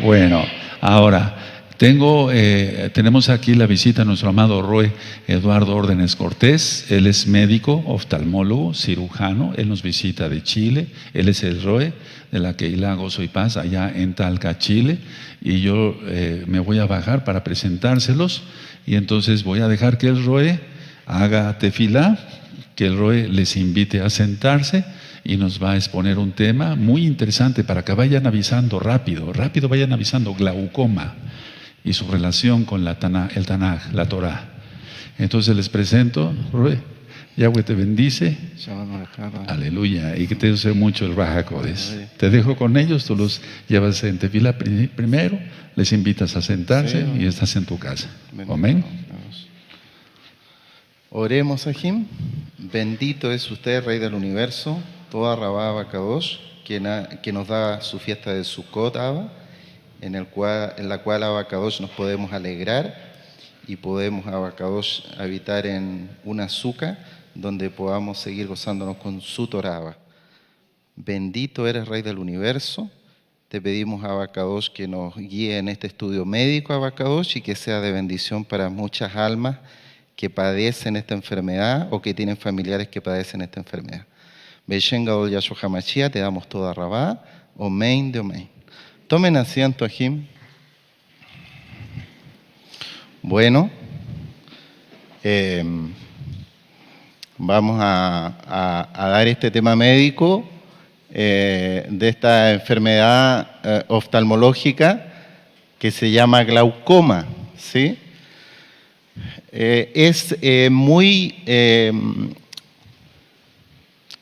Bueno, ahora, tenemos aquí la visita a nuestro amado Roe Eduardo Órdenes Cortés. Él es médico, oftalmólogo, cirujano. Él nos visita de Chile. Él es el Roe de la Keilah Gozo y Paz allá en Talca, Chile. Y yo me voy a bajar para presentárselos. Y entonces voy a dejar que el Roe haga tefilá, que el Roe les invite a sentarse y nos va a exponer un tema muy interesante para que vayan avisando rápido vayan avisando glaucoma y su relación con el Tanaj, la Torah. Entonces les presento, Roe, Yahweh te bendice, aleluya, y que te use mucho el Raja Kodesh. Te dejo con ellos, tú los llevas en tefilá primero, les invitas a sentarse y estás en tu casa. Amén. Oremos, Ajim. Bendito es usted, Rey del Universo, toda Rabá Abacadosh, que nos da su fiesta de Sukkot, Abba, en la cual Abacadosh nos podemos alegrar y podemos, Abacadosh, habitar en una suca donde podamos seguir gozándonos con su Torah, Abba. Bendito eres, Rey del Universo. Te pedimos, Abacadosh, que nos guíe en este estudio médico, Abacadosh, y que sea de bendición para muchas almas que padecen esta enfermedad o que tienen familiares que padecen esta enfermedad. Beshen Gadol Yahshua HaMashiach, te damos toda Rabá, Omein de Omein. Tomen asiento, Ajim. Bueno, vamos a dar este tema médico de esta enfermedad oftalmológica que se llama glaucoma, ¿sí? Es muy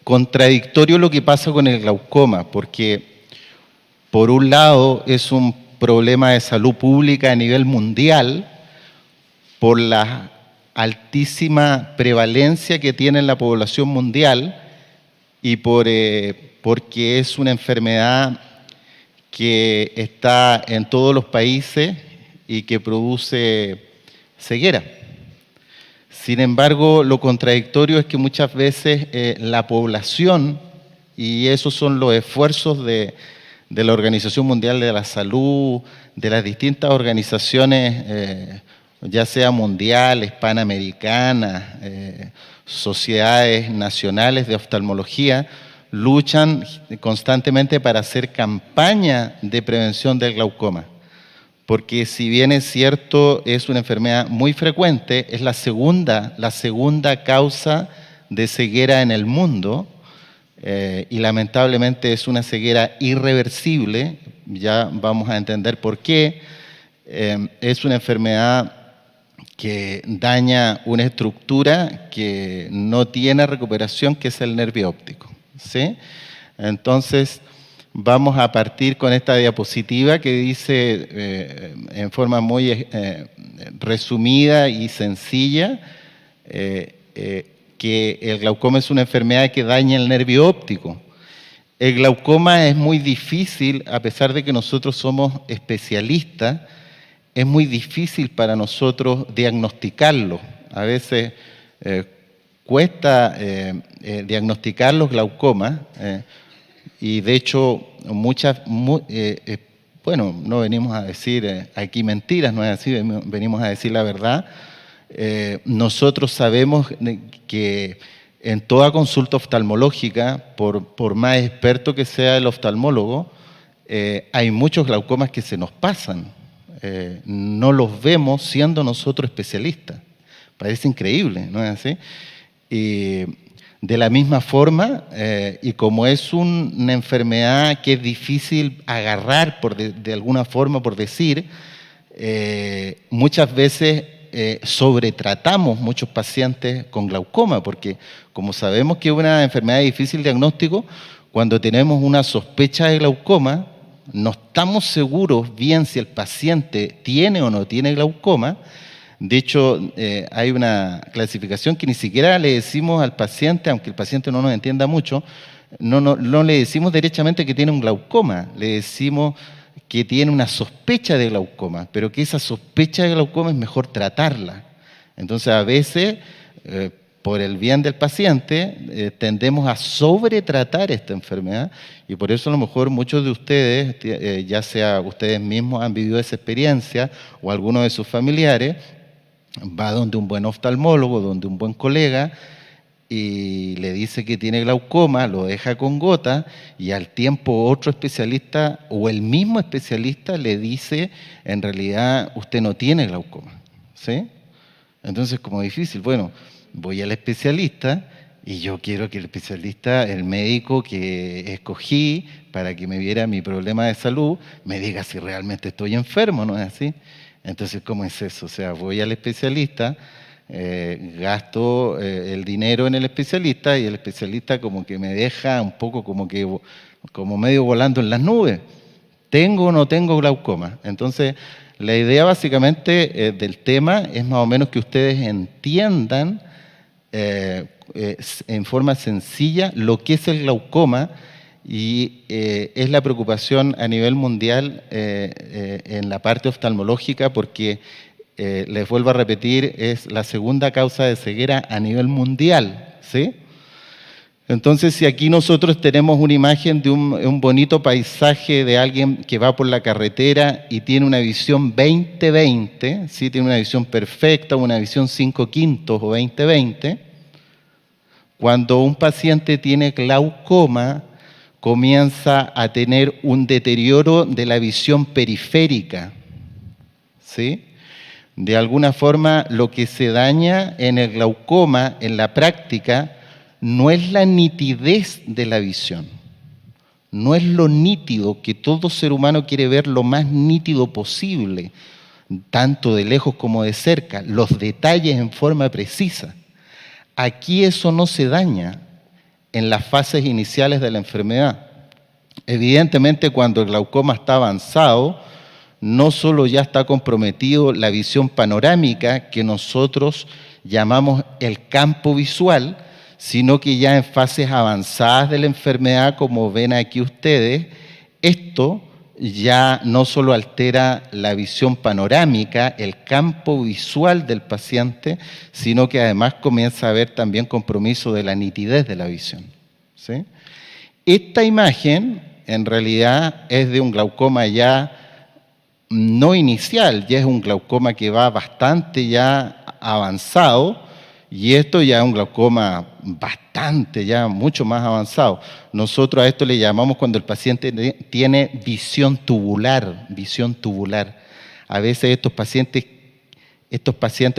contradictorio lo que pasa con el glaucoma, porque por un lado es un problema de salud pública a nivel mundial por la altísima prevalencia que tiene en la población mundial y porque es una enfermedad que está en todos los países y que produce ceguera. Sin embargo, lo contradictorio es que muchas veces la población, y esos son los esfuerzos de la Organización Mundial de la Salud, de las distintas organizaciones, ya sea mundiales, panamericanas, sociedades nacionales de oftalmología, luchan constantemente para hacer campaña de prevención del glaucoma. Porque si bien es cierto, es una enfermedad muy frecuente, es la segunda causa de ceguera en el mundo, y lamentablemente es una ceguera irreversible, ya vamos a entender por qué. Es una enfermedad que daña una estructura que no tiene recuperación, que es el nervio óptico, ¿sí? Entonces, vamos a partir con esta diapositiva que dice en forma muy resumida y sencilla que el glaucoma es una enfermedad que daña el nervio óptico. El glaucoma es muy difícil, a pesar de que nosotros somos especialistas, es muy difícil para nosotros diagnosticarlo. A veces cuesta diagnosticar los glaucomas, y de hecho bueno, no venimos a decir aquí mentiras, no es así, venimos a decir la verdad. Nosotros sabemos que en toda consulta oftalmológica, por más experto que sea el oftalmólogo, hay muchos glaucomas que se nos pasan. No los vemos siendo nosotros especialistas. Parece increíble, ¿no es así? Y de la misma forma, y como es una enfermedad que es difícil agarrar de alguna forma, por decir, muchas veces sobretratamos muchos pacientes con glaucoma, porque como sabemos que es una enfermedad de difícil diagnóstico, cuando tenemos una sospecha de glaucoma, no estamos seguros bien si el paciente tiene o no tiene glaucoma. De hecho, hay una clasificación que ni siquiera le decimos al paciente, aunque el paciente no nos entienda mucho, no le decimos derechamente que tiene un glaucoma, le decimos que tiene una sospecha de glaucoma, pero que esa sospecha de glaucoma es mejor tratarla. Entonces, a veces, por el bien del paciente, tendemos a sobretratar esta enfermedad, y por eso a lo mejor muchos de ustedes, ya sea ustedes mismos han vivido esa experiencia o alguno de sus familiares, va donde un buen oftalmólogo, donde un buen colega, y le dice que tiene glaucoma, lo deja con gota, y al tiempo otro especialista o el mismo especialista le dice, en realidad usted no tiene glaucoma, ¿sí? Entonces, como difícil, bueno, voy al especialista y yo quiero que el especialista, el médico que escogí para que me viera mi problema de salud, me diga si realmente estoy enfermo, ¿no es así? Entonces, ¿cómo es eso? O sea, voy al especialista, gasto el dinero en el especialista y el especialista como que me deja un poco como medio volando en las nubes. ¿Tengo o no tengo glaucoma? Entonces, la idea básicamente del tema es más o menos que ustedes entiendan en forma sencilla lo que es el glaucoma, y es la preocupación a nivel mundial en la parte oftalmológica, porque les vuelvo a repetir, es la segunda causa de ceguera a nivel mundial, ¿sí? Entonces, si aquí nosotros tenemos una imagen de un bonito paisaje de alguien que va por la carretera y tiene una visión 20/20, ¿sí? Tiene una visión perfecta, una visión 5/5 o 20/20, cuando un paciente tiene glaucoma, comienza a tener un deterioro de la visión periférica, ¿sí? De alguna forma, lo que se daña en el glaucoma, en la práctica, no es la nitidez de la visión, no es lo nítido, que todo ser humano quiere ver lo más nítido posible, tanto de lejos como de cerca, los detalles en forma precisa. Aquí eso no se daña en las fases iniciales de la enfermedad. Evidentemente, cuando el glaucoma está avanzado, no solo ya está comprometido la visión panorámica, que nosotros llamamos el campo visual, sino que ya en fases avanzadas de la enfermedad, como ven aquí ustedes, esto ya no solo altera la visión panorámica, el campo visual del paciente, sino que además comienza a haber también compromiso de la nitidez de la visión, ¿sí? Esta imagen en realidad es de un glaucoma ya no inicial, ya es un glaucoma que va bastante ya avanzado, y esto ya es un glaucoma bastante, ya mucho más avanzado. Nosotros a esto le llamamos cuando el paciente tiene visión tubular, visión tubular. A veces estos pacientes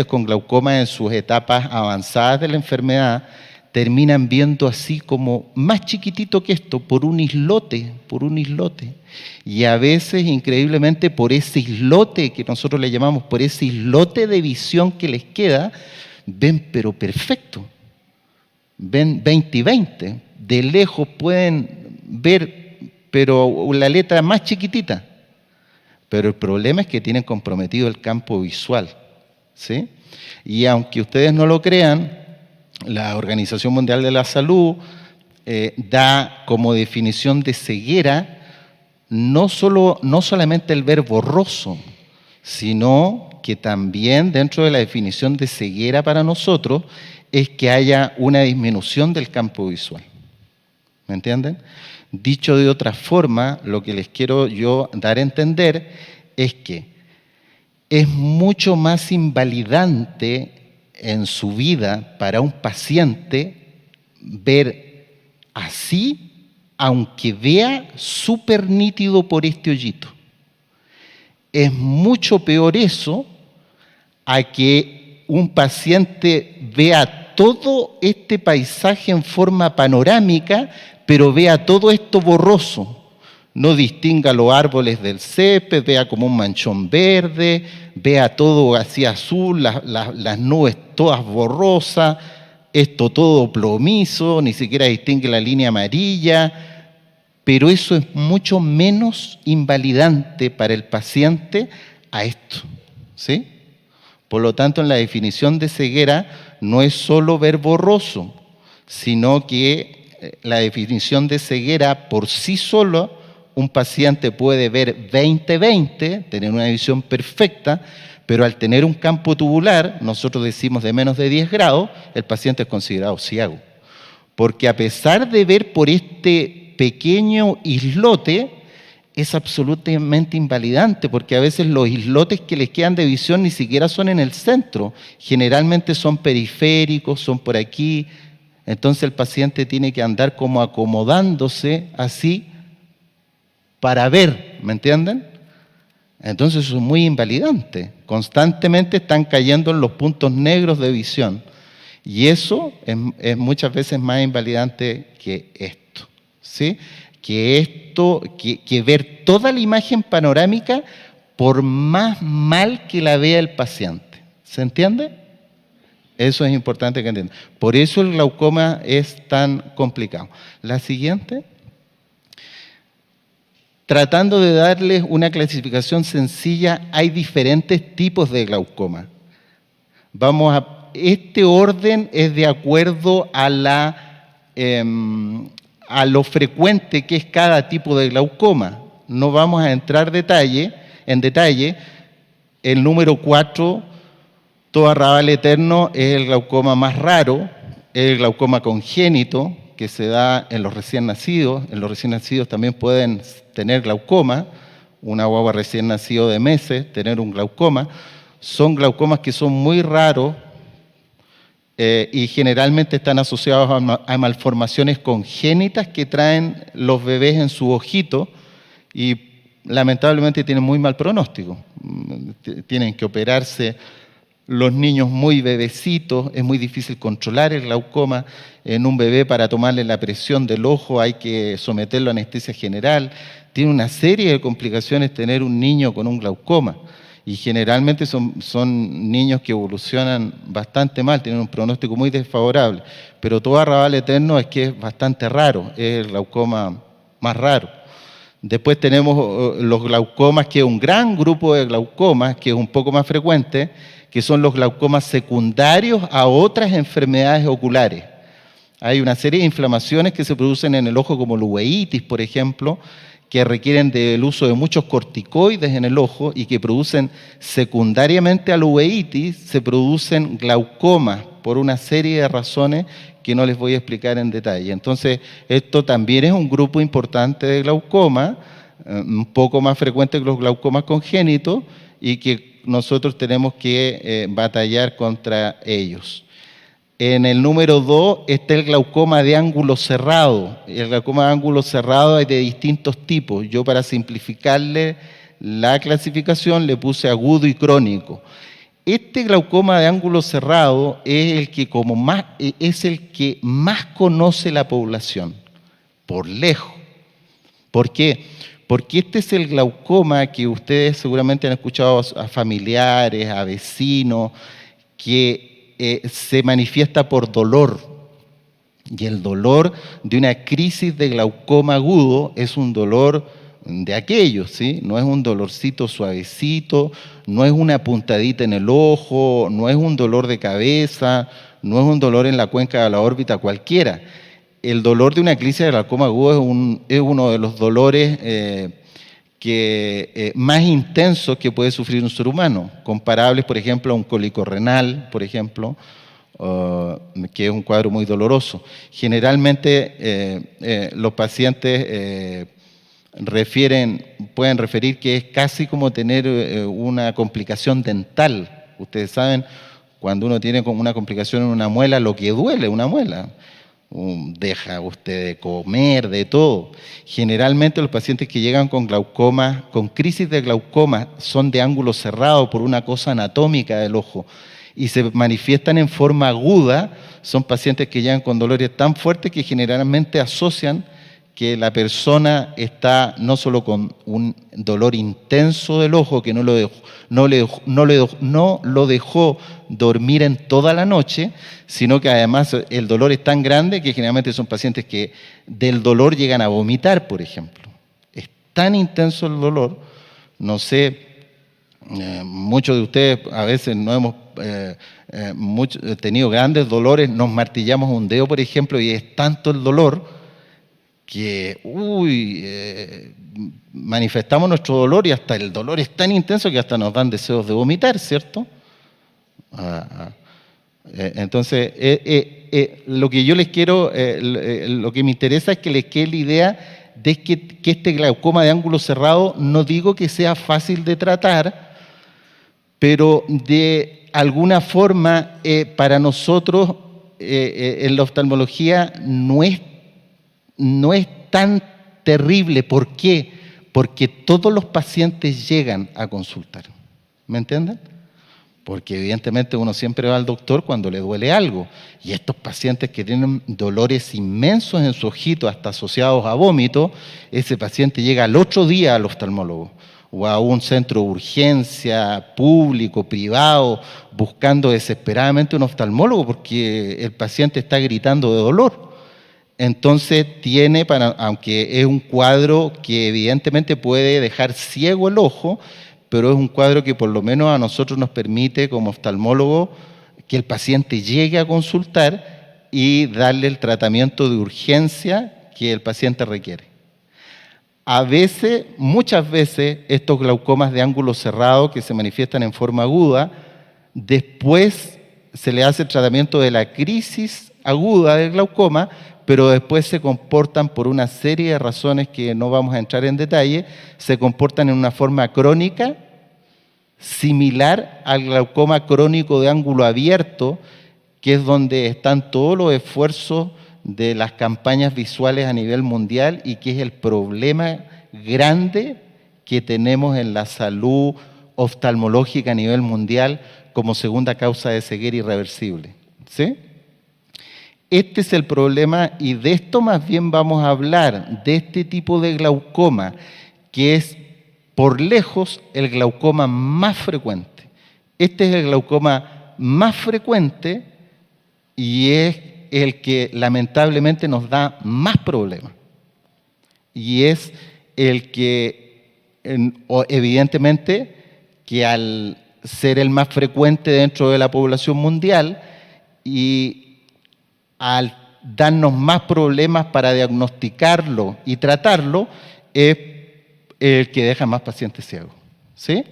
con glaucoma en sus etapas avanzadas de la enfermedad terminan viendo así como más chiquitito que esto, por un islote, por un islote. Y a veces, increíblemente, por ese islote que nosotros le llamamos, por ese islote de visión que les queda, ven pero perfecto, ven 20/20, de lejos pueden ver, pero la letra más chiquitita. Pero el problema es que tienen comprometido el campo visual, ¿sí? Y aunque ustedes no lo crean, la Organización Mundial de la Salud da como definición de ceguera no solamente el ver borroso, sino que también dentro de la definición de ceguera para nosotros es que haya una disminución del campo visual. ¿Me entienden? Dicho de otra forma, lo que les quiero yo dar a entender es que es mucho más invalidante en su vida para un paciente ver así, aunque vea súper nítido por este hoyito. Es mucho peor eso a que un paciente vea todo este paisaje en forma panorámica, pero vea todo esto borroso. No distinga los árboles del césped, vea como un manchón verde, vea todo así azul, las nubes todas borrosas, esto todo plomizo, ni siquiera distingue la línea amarilla, pero eso es mucho menos invalidante para el paciente a esto, ¿sí? Por lo tanto, en la definición de ceguera no es solo ver borroso, sino que la definición de ceguera por sí solo un paciente puede ver 20/20, tener una visión perfecta, pero al tener un campo tubular, nosotros decimos de menos de 10 grados, el paciente es considerado ciego. Porque a pesar de ver por este pequeño islote, es absolutamente invalidante, porque a veces los islotes que les quedan de visión ni siquiera son en el centro, generalmente son periféricos, son por aquí. Entonces el paciente tiene que andar como acomodándose así para ver, ¿me entienden? Entonces eso es muy invalidante. Constantemente están cayendo en los puntos negros de visión. Y eso es muchas veces más invalidante que esto, ¿sí? Que ver toda la imagen panorámica por más mal que la vea el paciente. ¿Se entiende? Eso es importante que entiendan. Por eso el glaucoma es tan complicado. La siguiente. Tratando de darles una clasificación sencilla, hay diferentes tipos de glaucoma. Este orden es de acuerdo a lo frecuente que es cada tipo de glaucoma. No vamos a entrar en detalle. El número 4, todo arrabal eterno, es el glaucoma más raro, es el glaucoma congénito, que se da en los recién nacidos. En los recién nacidos también pueden tener glaucoma, una guagua recién nacido de meses, tener un glaucoma. Son glaucomas que son muy raros y generalmente están asociados a malformaciones congénitas que traen los bebés en su ojito y lamentablemente tienen muy mal pronóstico. Tienen que operarse los niños muy bebecitos, es muy difícil controlar el glaucoma. En un bebé, para tomarle la presión del ojo hay que someterlo a anestesia general. Tiene una serie de complicaciones tener un niño con un glaucoma. Y generalmente son niños que evolucionan bastante mal, tienen un pronóstico muy desfavorable. Pero todo arrabal eterno es que es bastante raro, es el glaucoma más raro. Después tenemos los glaucomas, que es un gran grupo de glaucomas, que es un poco más frecuente, que son los glaucomas secundarios a otras enfermedades oculares. Hay una serie de inflamaciones que se producen en el ojo, como la uveitis, por ejemplo, que requieren del uso de muchos corticoides en el ojo y que producen secundariamente a la uveitis, se producen glaucomas por una serie de razones que no les voy a explicar en detalle. Entonces, esto también es un grupo importante de glaucoma, un poco más frecuente que los glaucomas congénitos y que nosotros tenemos que batallar contra ellos. En el número 2 está el glaucoma de ángulo cerrado. El glaucoma de ángulo cerrado hay de distintos tipos. Yo, para simplificarle la clasificación, le puse agudo y crónico. Este glaucoma de ángulo cerrado es el que más conoce la población, por lejos. ¿Por qué? Porque este es el glaucoma que ustedes seguramente han escuchado a familiares, a vecinos, que se manifiesta por dolor. Y el dolor de una crisis de glaucoma agudo es un dolor de aquellos, ¿sí? No es un dolorcito suavecito, no es una puntadita en el ojo, no es un dolor de cabeza, no es un dolor en la cuenca de la órbita cualquiera. El dolor de una crisis de glaucoma agudo es uno de los dolores más intensos que puede sufrir un ser humano, comparables, por ejemplo, a un cólico renal, por ejemplo, que es un cuadro muy doloroso. Generalmente los pacientes pueden referir que es casi como tener una complicación dental. Ustedes saben, cuando uno tiene como una complicación en una muela, lo que duele una muela. Deja usted de comer, de todo. Generalmente los pacientes que llegan con glaucoma, con crisis de glaucoma, son de ángulo cerrado por una cosa anatómica del ojo y se manifiestan en forma aguda. Son pacientes que llegan con dolores tan fuertes que generalmente asocian que la persona está no solo con un dolor intenso del ojo que no lo dejó dormir en toda la noche, sino que además el dolor es tan grande que generalmente son pacientes que del dolor llegan a vomitar, por ejemplo. Es tan intenso el dolor, no sé, muchos de ustedes a veces no hemos tenido grandes dolores, nos martillamos un dedo, por ejemplo, y es tanto el dolor que manifestamos nuestro dolor y hasta el dolor es tan intenso que hasta nos dan deseos de vomitar, ¿cierto? Entonces, lo que yo les quiero, lo que me interesa es que les quede la idea de que este glaucoma de ángulo cerrado, no digo que sea fácil de tratar, pero de alguna forma para nosotros en la oftalmología no es tan terrible. ¿Por qué? Porque todos los pacientes llegan a consultar. ¿Me entienden? Porque evidentemente uno siempre va al doctor cuando le duele algo. Y estos pacientes que tienen dolores inmensos en su ojito, hasta asociados a vómito, ese paciente llega al otro día al oftalmólogo o a un centro de urgencia público, privado, buscando desesperadamente un oftalmólogo porque el paciente está gritando de dolor. Entonces aunque es un cuadro que evidentemente puede dejar ciego el ojo, pero es un cuadro que por lo menos a nosotros nos permite como oftalmólogo que el paciente llegue a consultar y darle el tratamiento de urgencia que el paciente requiere. A veces, muchas veces, estos glaucomas de ángulo cerrado que se manifiestan en forma aguda, después se le hace el tratamiento de la crisis aguda del glaucoma, pero después se comportan por una serie de razones que no vamos a entrar en detalle, se comportan en una forma crónica, similar al glaucoma crónico de ángulo abierto, que es donde están todos los esfuerzos de las campañas visuales a nivel mundial y que es el problema grande que tenemos en la salud oftalmológica a nivel mundial como segunda causa de ceguera irreversible. ¿Sí? Este es el problema y de esto más bien vamos a hablar, de este tipo de glaucoma, que es por lejos el glaucoma más frecuente. Este es el glaucoma más frecuente y es el que lamentablemente nos da más problemas. Y es el que, evidentemente, que al ser el más frecuente dentro de la población mundial y al darnos más problemas para diagnosticarlo y tratarlo, es el que deja más pacientes ciegos. ¿Sí?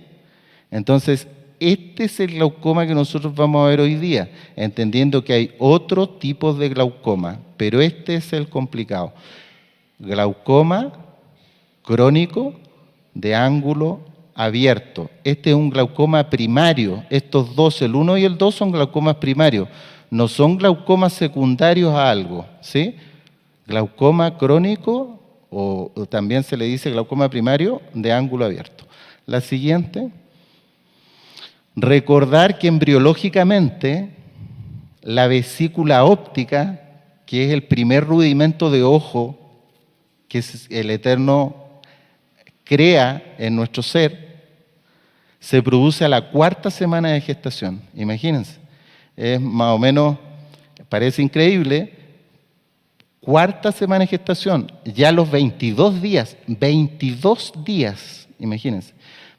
Entonces, este es el glaucoma que nosotros vamos a ver hoy día, entendiendo que hay otros tipos de glaucoma, pero este es el complicado. Glaucoma crónico de ángulo abierto. Este es un glaucoma primario. Estos dos, el 1 y el 2, son glaucomas primarios. No son glaucomas secundarios a algo, ¿sí? Glaucoma crónico, o también se le dice glaucoma primario, de ángulo abierto. La siguiente. Recordar que embriológicamente la vesícula óptica, que es el primer rudimento de ojo que el Eterno crea en nuestro ser, se produce a la 4ª semana de gestación. Imagínense, es más o menos, parece increíble, 4ª semana de gestación, ya a los 22 días, imagínense,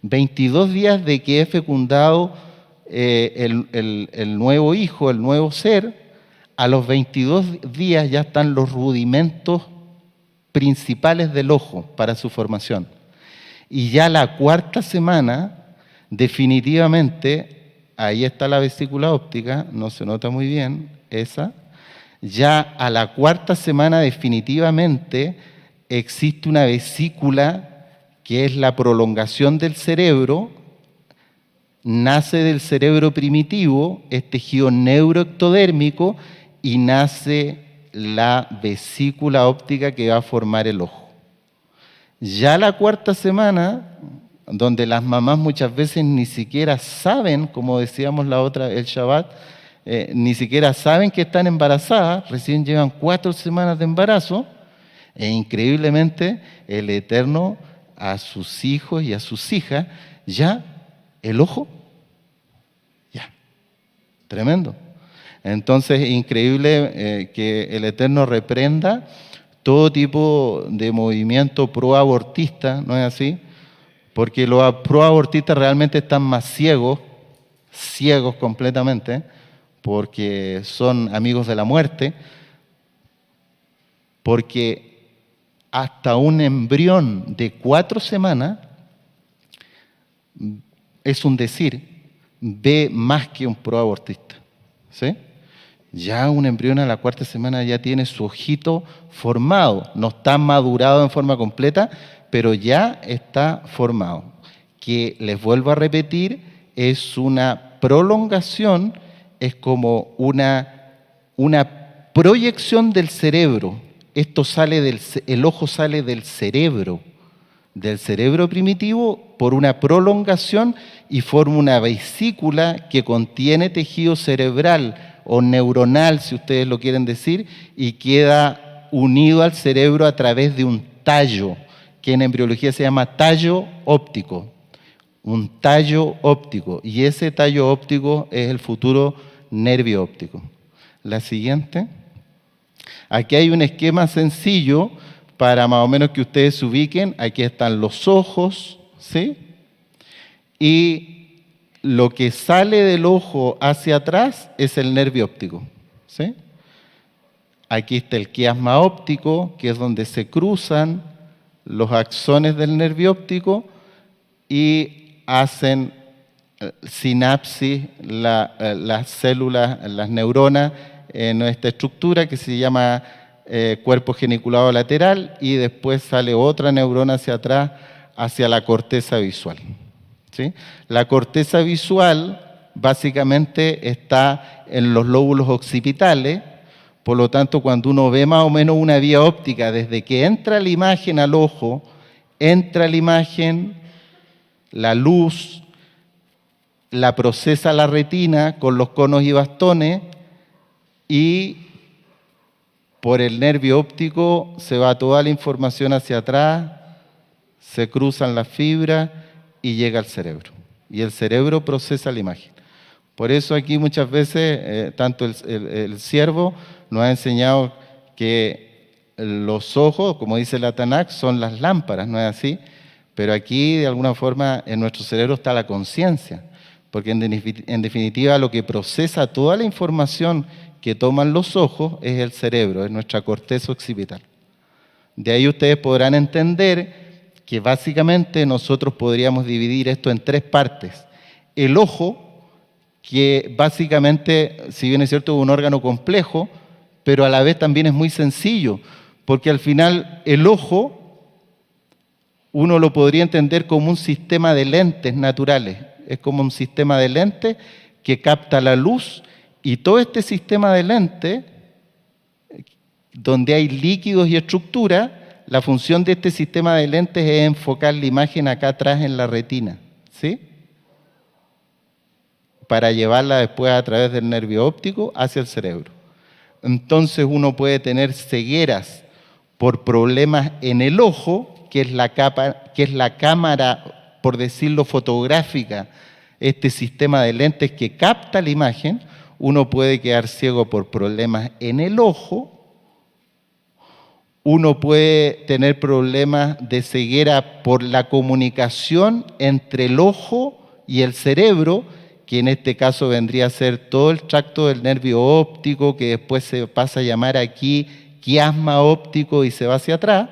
22 días de que es fecundado el nuevo hijo, el nuevo ser, a los 22 días ya están los rudimentos principales del ojo para su formación. Y ya la 4ª semana, definitivamente, ahí está la vesícula óptica, no se nota muy bien, esa. Ya a la 4ª semana definitivamente existe una vesícula que es la prolongación del cerebro, nace del cerebro primitivo, es tejido neuroectodérmico, y nace la vesícula óptica que va a formar el ojo. Ya la 4ª semana, donde las mamás muchas veces ni siquiera saben, como decíamos el Shabbat, ni siquiera saben que están embarazadas, recién llevan 4 semanas de embarazo, e increíblemente el Eterno a sus hijos y a sus hijas, ya el ojo, ya, tremendo. Entonces es increíble que el Eterno reprenda todo tipo de movimiento proabortista, ¿no es así? Porque los proabortistas realmente están más ciegos completamente, porque son amigos de la muerte, porque hasta un embrión de 4 semanas, es un decir, ve más que un proabortista, ¿sí? Ya un embrión a la 4ª semana ya tiene su ojito formado, no está madurado en forma completa, pero ya está formado. Que les vuelvo a repetir, es una prolongación, es como una proyección del cerebro. Esto sale el ojo sale del cerebro primitivo por una prolongación y forma una vesícula que contiene tejido cerebral o neuronal, si ustedes lo quieren decir, y queda unido al cerebro a través de un tallo, que en embriología se llama tallo óptico. Un tallo óptico, y ese tallo óptico es el futuro nervio óptico. La siguiente. Aquí hay un esquema sencillo para más o menos que ustedes se ubiquen. Aquí están los ojos, ¿sí? Y lo que sale del ojo hacia atrás es el nervio óptico, ¿sí? Aquí está el quiasma óptico, que es donde se cruzan los axones del nervio óptico y hacen sinapsis las células, las neuronas en esta estructura que se llama cuerpo geniculado lateral, y después sale otra neurona hacia atrás, hacia la corteza visual, ¿sí? La corteza visual básicamente está en los lóbulos occipitales, por lo tanto cuando uno ve más o menos una vía óptica, desde que entra la imagen al ojo, entra la imagen, la luz, la procesa la retina con los conos y bastones, y por el nervio óptico se va toda la información hacia atrás, se cruzan las fibras y llega al cerebro. Y el cerebro procesa la imagen. Por eso aquí muchas veces, tanto el Ciervo nos ha enseñado que los ojos, como dice la Tanakh, son las lámparas, ¿no es así? Pero aquí, de alguna forma, en nuestro cerebro está la conciencia, porque en definitiva lo que procesa toda la información que toman los ojos es el cerebro, es nuestra corteza occipital. De ahí ustedes podrán entender que básicamente nosotros podríamos dividir esto en 3 partes. El ojo, que básicamente, si bien es cierto, es un órgano complejo, pero a la vez también es muy sencillo, porque al final el ojo uno lo podría entender como un sistema de lentes naturales, es como un sistema de lentes que capta la luz, y todo este sistema de lentes, donde hay líquidos y estructura, la función de este sistema de lentes es enfocar la imagen acá atrás en la retina, ¿sí? Para llevarla después a través del nervio óptico hacia el cerebro. Entonces uno puede tener cegueras por problemas en el ojo, que es la cámara, por decirlo, fotográfica, este sistema de lentes que capta la imagen. Uno puede quedar ciego por problemas en el ojo, uno puede tener problemas de ceguera por la comunicación entre el ojo y el cerebro, que en este caso vendría a ser todo el tracto del nervio óptico, que después se pasa a llamar aquí quiasma óptico y se va hacia atrás.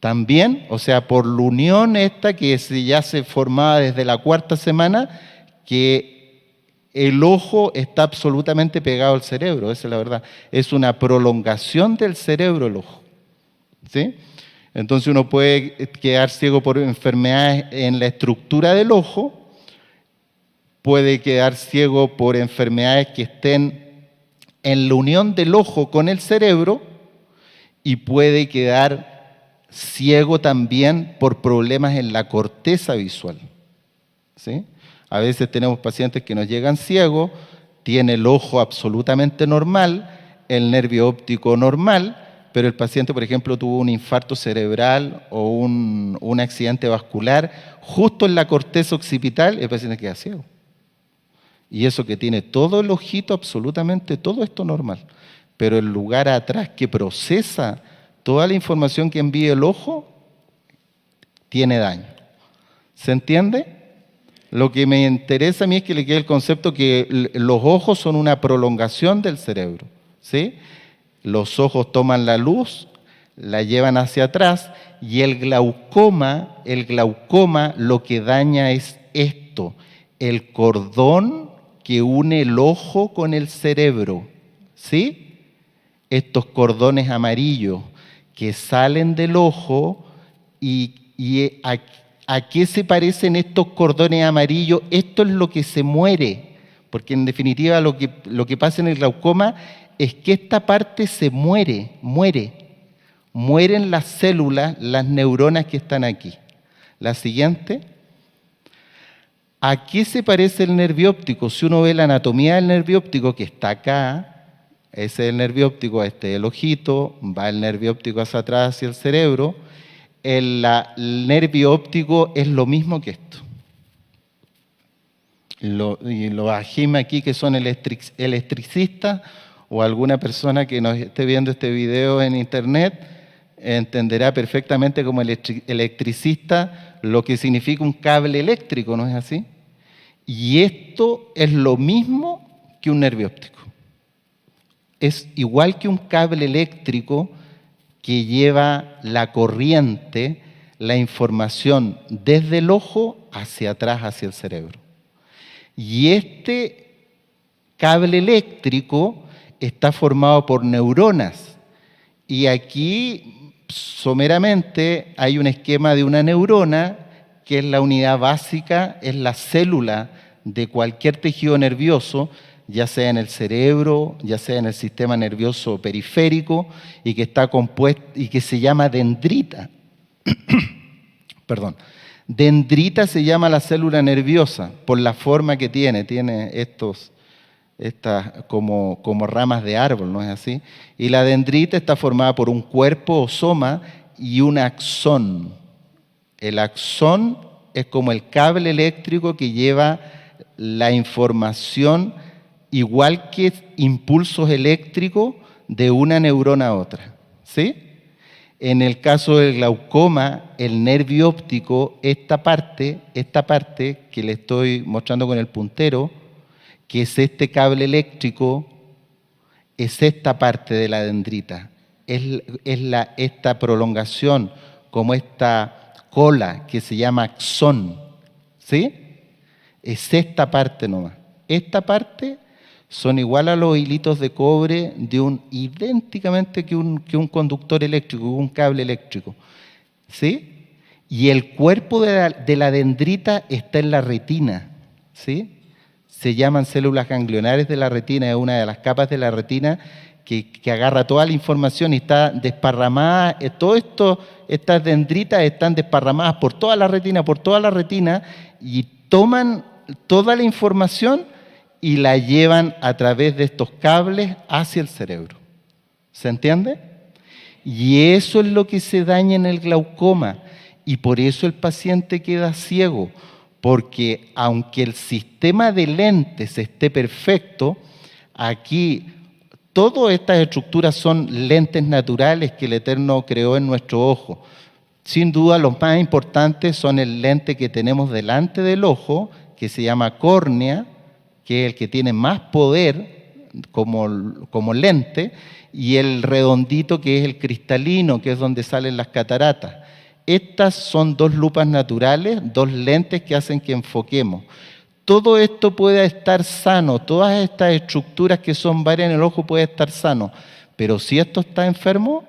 También, o sea, por la unión esta que ya se formaba desde la 4ª semana, que el ojo está absolutamente pegado al cerebro, esa es la verdad. Es una prolongación del cerebro el ojo, ¿sí? Entonces uno puede quedar ciego por enfermedades en la estructura del ojo, puede quedar ciego por enfermedades que estén en la unión del ojo con el cerebro, y puede quedar ciego también por problemas en la corteza visual, ¿sí? A veces tenemos pacientes que nos llegan ciegos, tiene el ojo absolutamente normal, el nervio óptico normal, pero el paciente, por ejemplo, tuvo un infarto cerebral o un accidente vascular justo en la corteza occipital, el paciente queda ciego. Y eso que tiene todo el ojito, absolutamente todo esto normal, pero el lugar atrás que procesa toda la información que envía el ojo tiene daño. ¿Se entiende? Lo que me interesa a mí es que le quede el concepto que los ojos son una prolongación del cerebro, ¿sí? Los ojos toman la luz, la llevan hacia atrás, y el glaucoma lo que daña es esto, el cordón que une el ojo con el cerebro, ¿sí? Estos cordones amarillos que salen del ojo y ¿a qué se parecen estos cordones amarillos? Esto es lo que se muere, porque en definitiva lo que pasa en el glaucoma es que esta parte se mueren las células, las neuronas que están aquí. La siguiente. ¿A qué se parece el nervio óptico? Si uno ve la anatomía del nervio óptico, que está acá, ese es el nervio óptico, este es el ojito, va el nervio óptico hacia atrás, hacia el cerebro. El nervio óptico es lo mismo que esto. Y los ajim aquí, que son electricistas, o alguna persona que nos esté viendo este video en internet, entenderá perfectamente como electricista lo que significa un cable eléctrico, ¿no es así? Y esto es lo mismo que un nervio óptico. Es igual que un cable eléctrico que lleva la corriente, la información desde el ojo hacia atrás, hacia el cerebro. Y este cable eléctrico está formado por neuronas. Y aquí, someramente, hay un esquema de una neurona, que es la unidad básica, es la célula de cualquier tejido nervioso, ya sea en el cerebro, ya sea en el sistema nervioso periférico, y que está compuesto y que se llama dendrita. Perdón. Dendrita se llama la célula nerviosa por la forma que tiene estas como ramas de árbol, ¿no es así? Y la dendrita está formada por un cuerpo o soma y un axón. El axón es como el cable eléctrico que lleva la información, igual que impulsos eléctricos, de una neurona a otra, ¿sí? En el caso del glaucoma, el nervio óptico, esta parte que le estoy mostrando con el puntero, que es este cable eléctrico, es esta parte de la dendrita, esta prolongación, como esta cola que se llama axón, ¿sí? Es esta parte nomás. Esta parte son igual a los hilitos de cobre idénticamente que un conductor eléctrico, un cable eléctrico, ¿sí? Y el cuerpo de la dendrita está en la retina, ¿sí? Se llaman células ganglionares de la retina, es una de las capas de la retina que agarra toda la información y está desparramada. Estas dendritas están desparramadas por toda la retina, y toman toda la información y la llevan a través de estos cables hacia el cerebro. ¿Se entiende? Y eso es lo que se daña en el glaucoma, y por eso el paciente queda ciego, porque aunque el sistema de lentes esté perfecto, aquí todas estas estructuras son lentes naturales que el Eterno creó en nuestro ojo. Sin duda los más importantes son el lente que tenemos delante del ojo, que se llama córnea, que es el que tiene más poder como lente, y el redondito, que es el cristalino, que es donde salen las cataratas. Estas son dos lupas naturales, dos lentes que hacen que enfoquemos. Todo esto puede estar sano, todas estas estructuras que son varias en el ojo pueden estar sano, pero si esto está enfermo,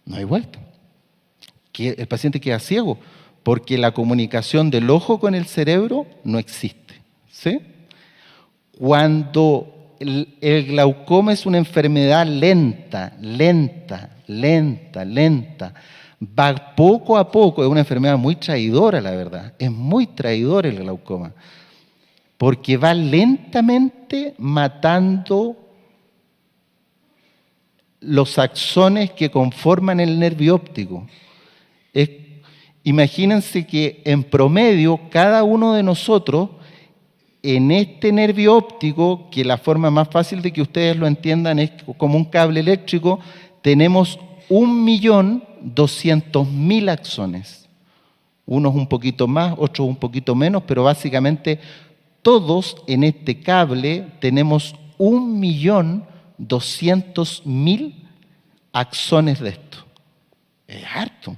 no hay vuelta. El paciente queda ciego, porque la comunicación del ojo con el cerebro no existe, ¿sí? Cuando el glaucoma es una enfermedad lenta, va poco a poco, es una enfermedad muy traidora, la verdad, es muy traidor el glaucoma, porque va lentamente matando los axones que conforman el nervio óptico. Imagínense que en promedio cada uno de nosotros, en este nervio óptico, que la forma más fácil de que ustedes lo entiendan es como un cable eléctrico, tenemos 1.200.000 axones. Unos un poquito más, otros un poquito menos, pero básicamente todos en este cable tenemos 1.200.000 axones de esto. Es harto.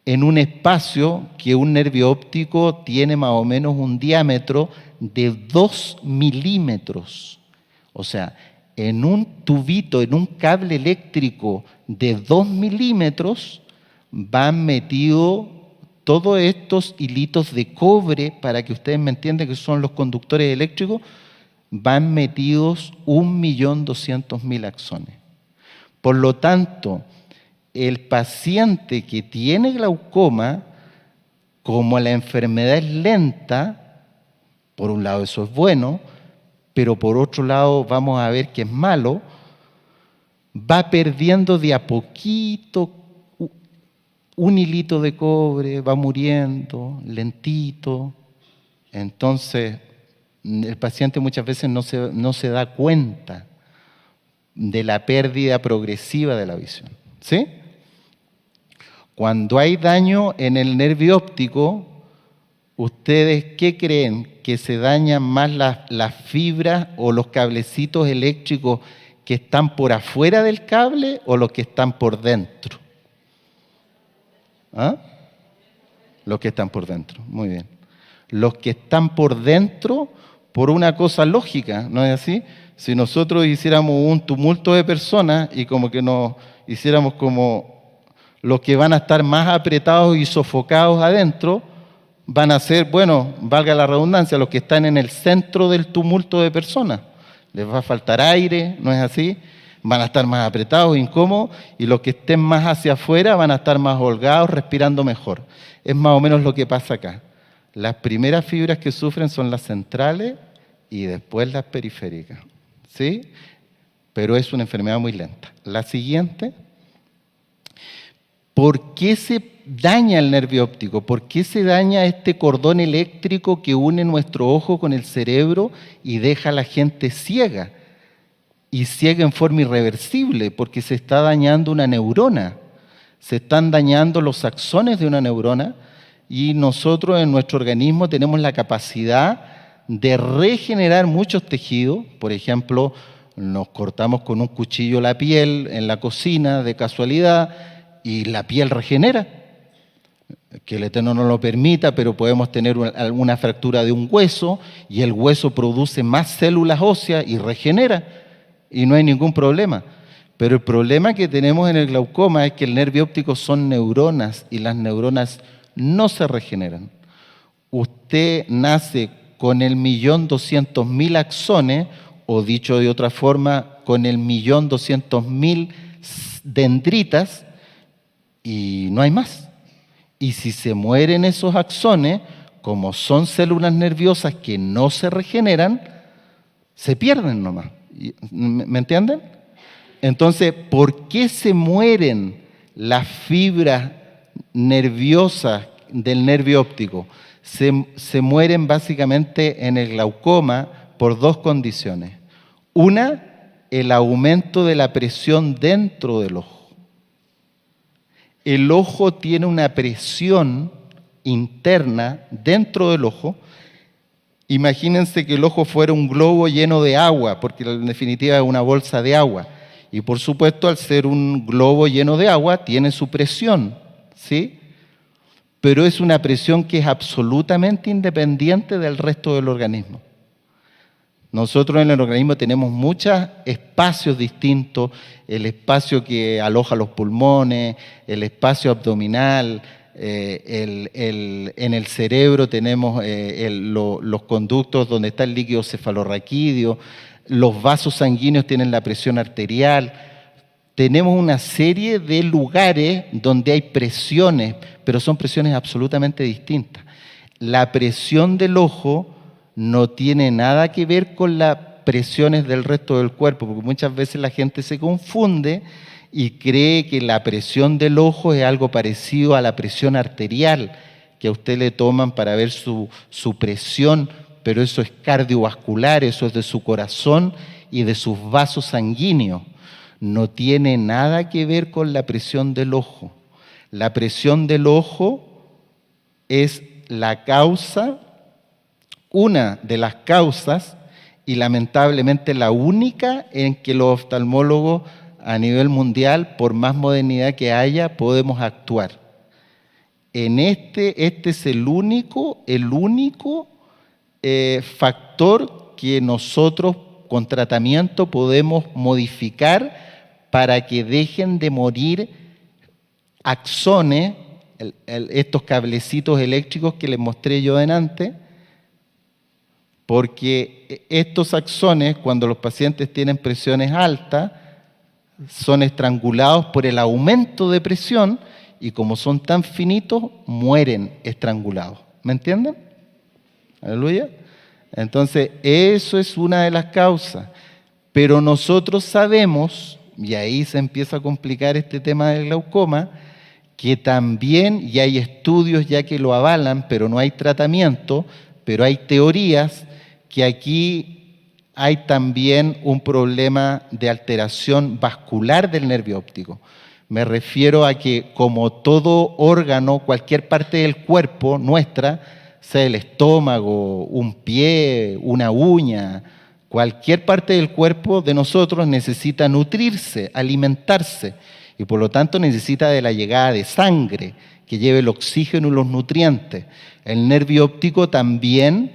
En un espacio que un nervio óptico tiene más o menos un diámetro de 2 milímetros. O sea, en un tubito, en un cable eléctrico de 2 milímetros, van metidos todos estos hilitos de cobre, para que ustedes me entiendan que son los conductores eléctricos, van metidos 1.200.000 axones. Por lo tanto, el paciente que tiene glaucoma, como la enfermedad es lenta, por un lado eso es bueno, pero por otro lado vamos a ver que es malo, va perdiendo de a poquito un hilito de cobre, va muriendo lentito. Entonces, el paciente muchas veces no se da cuenta de la pérdida progresiva de la visión. ¿Sí? Cuando hay daño en el nervio óptico, ¿ustedes qué creen? ¿Que se dañan más las fibras o los cablecitos eléctricos que están por afuera del cable o los que están por dentro? ¿Ah? Los que están por dentro, muy bien. Los que están por dentro, por una cosa lógica, ¿no es así? Si nosotros hiciéramos un tumulto de personas y como que nos hiciéramos como los que van a estar más apretados y sofocados adentro, van a ser, bueno, valga la redundancia, los que están en el centro del tumulto de personas. Les va a faltar aire, ¿no es así? Van a estar más apretados, incómodos, y los que estén más hacia afuera van a estar más holgados, respirando mejor. Es más o menos lo que pasa acá. Las primeras fibras que sufren son las centrales y después las periféricas, ¿sí? Pero es una enfermedad muy lenta. La siguiente, ¿por qué se daña el nervio óptico? ¿Por qué se daña este cordón eléctrico que une nuestro ojo con el cerebro y deja a la gente ciega? Y ciega en forma irreversible, porque se está dañando una neurona. Se están dañando los axones de una neurona y nosotros en nuestro organismo tenemos la capacidad de regenerar muchos tejidos. Por ejemplo, nos cortamos con un cuchillo la piel en la cocina de casualidad y la piel regenera. Que el Eterno no lo permita, pero podemos tener alguna fractura de un hueso y el hueso produce más células óseas y regenera y no hay ningún problema. Pero el problema que tenemos en el glaucoma es que el nervio óptico son neuronas y las neuronas no se regeneran. Usted nace con el 1.200.000 axones, o dicho de otra forma, con el 1.200.000 dendritas y no hay más. Y si se mueren esos axones, como son células nerviosas que no se regeneran, se pierden nomás. ¿Me entienden? Entonces, ¿por qué se mueren las fibras nerviosas del nervio óptico? Se mueren básicamente en el glaucoma por dos condiciones. Una, el aumento de la presión dentro del ojo. El ojo tiene una presión interna dentro del ojo. Imagínense que el ojo fuera un globo lleno de agua, porque en definitiva es una bolsa de agua. Y por supuesto, al ser un globo lleno de agua, tiene su presión, ¿sí? Pero es una presión que es absolutamente independiente del resto del organismo. Nosotros en el organismo tenemos muchos espacios distintos, el espacio que aloja los pulmones, el espacio abdominal, en el cerebro tenemos los conductos donde está el líquido cefalorraquídeo, los vasos sanguíneos tienen la presión arterial. Tenemos una serie de lugares donde hay presiones, pero son presiones absolutamente distintas. La presión del ojo no tiene nada que ver con las presiones del resto del cuerpo, porque muchas veces la gente se confunde y cree que la presión del ojo es algo parecido a la presión arterial, que a usted le toman para ver su presión, pero eso es cardiovascular, eso es de su corazón y de sus vasos sanguíneos. No tiene nada que ver con la presión del ojo. La presión del ojo es la causa, una de las causas, y lamentablemente la única en que los oftalmólogos a nivel mundial, por más modernidad que haya, podemos actuar. Este es el único factor que nosotros con tratamiento podemos modificar para que dejen de morir axones, estos cablecitos eléctricos que les mostré yo delante, porque estos axones, cuando los pacientes tienen presiones altas, son estrangulados por el aumento de presión y como son tan finitos, mueren estrangulados. ¿Me entienden? Aleluya. Entonces, eso es una de las causas. Pero nosotros sabemos, y ahí se empieza a complicar este tema del glaucoma, que también, y hay estudios ya que lo avalan, pero no hay tratamiento, pero hay teorías, que aquí hay también un problema de alteración vascular del nervio óptico. Me refiero a que como todo órgano, cualquier parte del cuerpo nuestra, sea el estómago, un pie, una uña, cualquier parte del cuerpo de nosotros necesita nutrirse, alimentarse, y por lo tanto necesita de la llegada de sangre que lleve el oxígeno y los nutrientes. El nervio óptico también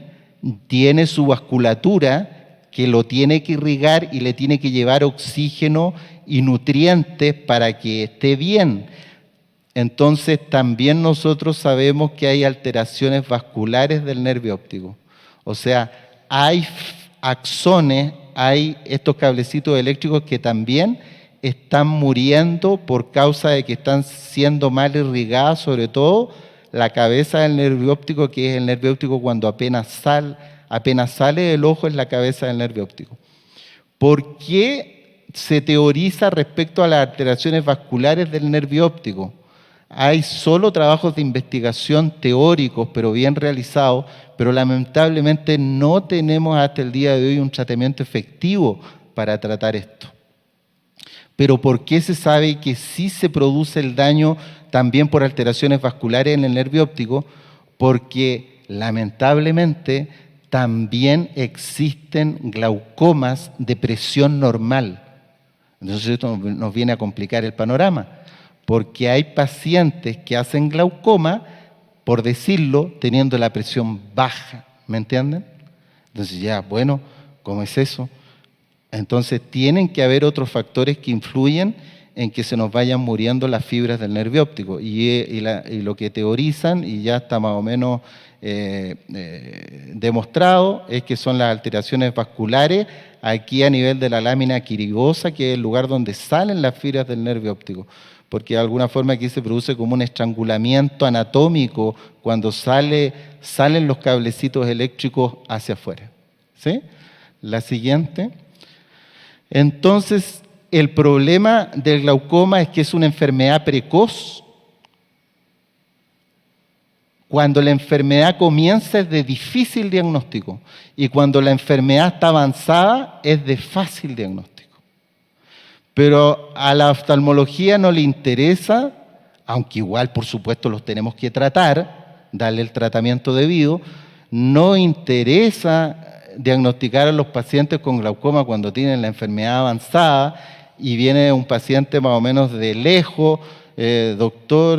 tiene su vasculatura que lo tiene que irrigar y le tiene que llevar oxígeno y nutrientes para que esté bien. Entonces también nosotros sabemos que hay alteraciones vasculares del nervio óptico. O sea, hay axones, hay estos cablecitos eléctricos que también están muriendo por causa de que están siendo mal irrigadas, sobre todo la cabeza del nervio óptico, que es el nervio óptico cuando apenas sale del ojo, es la cabeza del nervio óptico. ¿Por qué se teoriza respecto a las alteraciones vasculares del nervio óptico? Hay solo trabajos de investigación teóricos, pero bien realizados, pero lamentablemente no tenemos hasta el día de hoy un tratamiento efectivo para tratar esto. Pero ¿por qué se sabe que sí se produce el daño también por alteraciones vasculares en el nervio óptico? Porque lamentablemente también existen glaucomas de presión normal. Entonces esto nos viene a complicar el panorama, porque hay pacientes que hacen glaucoma, por decirlo, teniendo la presión baja, ¿me entienden? Entonces ya, bueno, ¿cómo es eso? Entonces tienen que haber otros factores que influyen en que se nos vayan muriendo las fibras del nervio óptico. Y lo que teorizan, y ya está más o menos demostrado, es que son las alteraciones vasculares aquí a nivel de la lámina quirigosa, que es el lugar donde salen las fibras del nervio óptico. Porque de alguna forma aquí se produce como un estrangulamiento anatómico cuando salen los cablecitos eléctricos hacia afuera. ¿Sí? La siguiente. Entonces, el problema del glaucoma es que es una enfermedad precoz. Cuando la enfermedad comienza es de difícil diagnóstico y cuando la enfermedad está avanzada es de fácil diagnóstico. Pero a la oftalmología no le interesa, aunque igual por supuesto los tenemos que tratar, darle el tratamiento debido, no interesa diagnosticar a los pacientes con glaucoma cuando tienen la enfermedad avanzada y viene un paciente más o menos de lejos, doctor,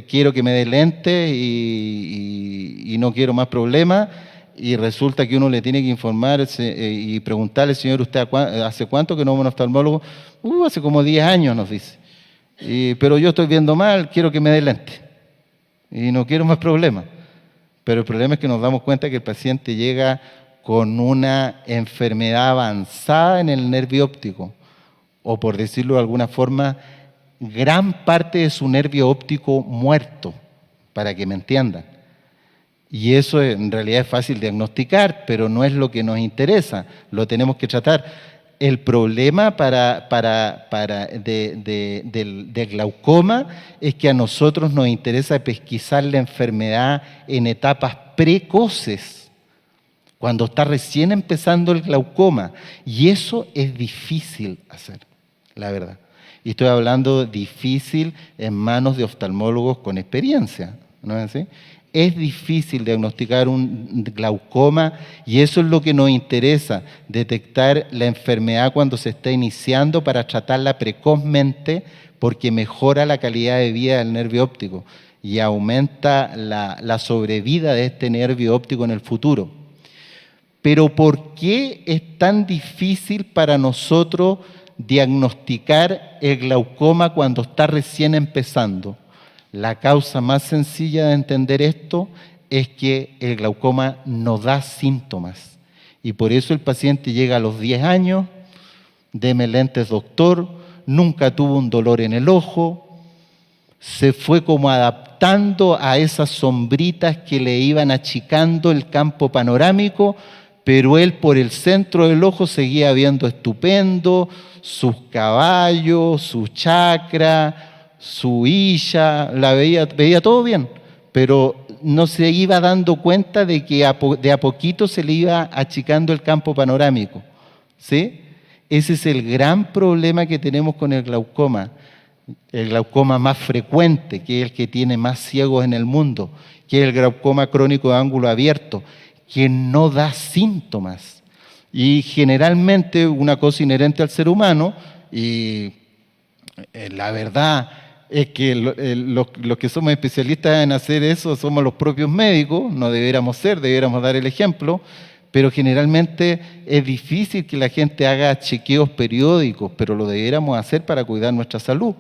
quiero que me dé lentes y no quiero más problemas, y resulta que uno le tiene que informar y preguntarle, señor, ¿usted hace cuánto que no va a un oftalmólogo? Hace como 10 años, nos dice. Pero yo estoy viendo mal, quiero que me dé lentes y no quiero más problemas. Pero el problema es que nos damos cuenta que el paciente llega con una enfermedad avanzada en el nervio óptico, o por decirlo de alguna forma, gran parte de su nervio óptico muerto, para que me entiendan. Y eso en realidad es fácil diagnosticar, pero no es lo que nos interesa, lo tenemos que tratar. El problema del glaucoma es que a nosotros nos interesa pesquisar la enfermedad en etapas precoces, cuando está recién empezando el glaucoma, y eso es difícil hacer, la verdad. Y estoy hablando difícil en manos de oftalmólogos con experiencia, ¿no es así? Es difícil diagnosticar un glaucoma y eso es lo que nos interesa, detectar la enfermedad cuando se está iniciando para tratarla precozmente, porque mejora la calidad de vida del nervio óptico y aumenta la sobrevida de este nervio óptico en el futuro. Pero ¿por qué es tan difícil para nosotros diagnosticar el glaucoma cuando está recién empezando? La causa más sencilla de entender esto es que el glaucoma no da síntomas y por eso el paciente llega a los 10 años, deme lentes doctor, nunca tuvo un dolor en el ojo, se fue como adaptando a esas sombritas que le iban achicando el campo panorámico, pero él por el centro del ojo seguía viendo estupendo, sus caballos, su chakra, su hilla, veía todo bien, pero no se iba dando cuenta de que de a poquito se le iba achicando el campo panorámico, ¿sí? Ese es el gran problema que tenemos con el glaucoma más frecuente, que es el que tiene más ciegos en el mundo, que es el glaucoma crónico de ángulo abierto, que no da síntomas. Y generalmente una cosa inherente al ser humano, y la verdad es que los que somos especialistas en hacer eso somos los propios médicos, no debiéramos dar el ejemplo, pero generalmente es difícil que la gente haga chequeos periódicos, pero lo debiéramos hacer para cuidar nuestra salud.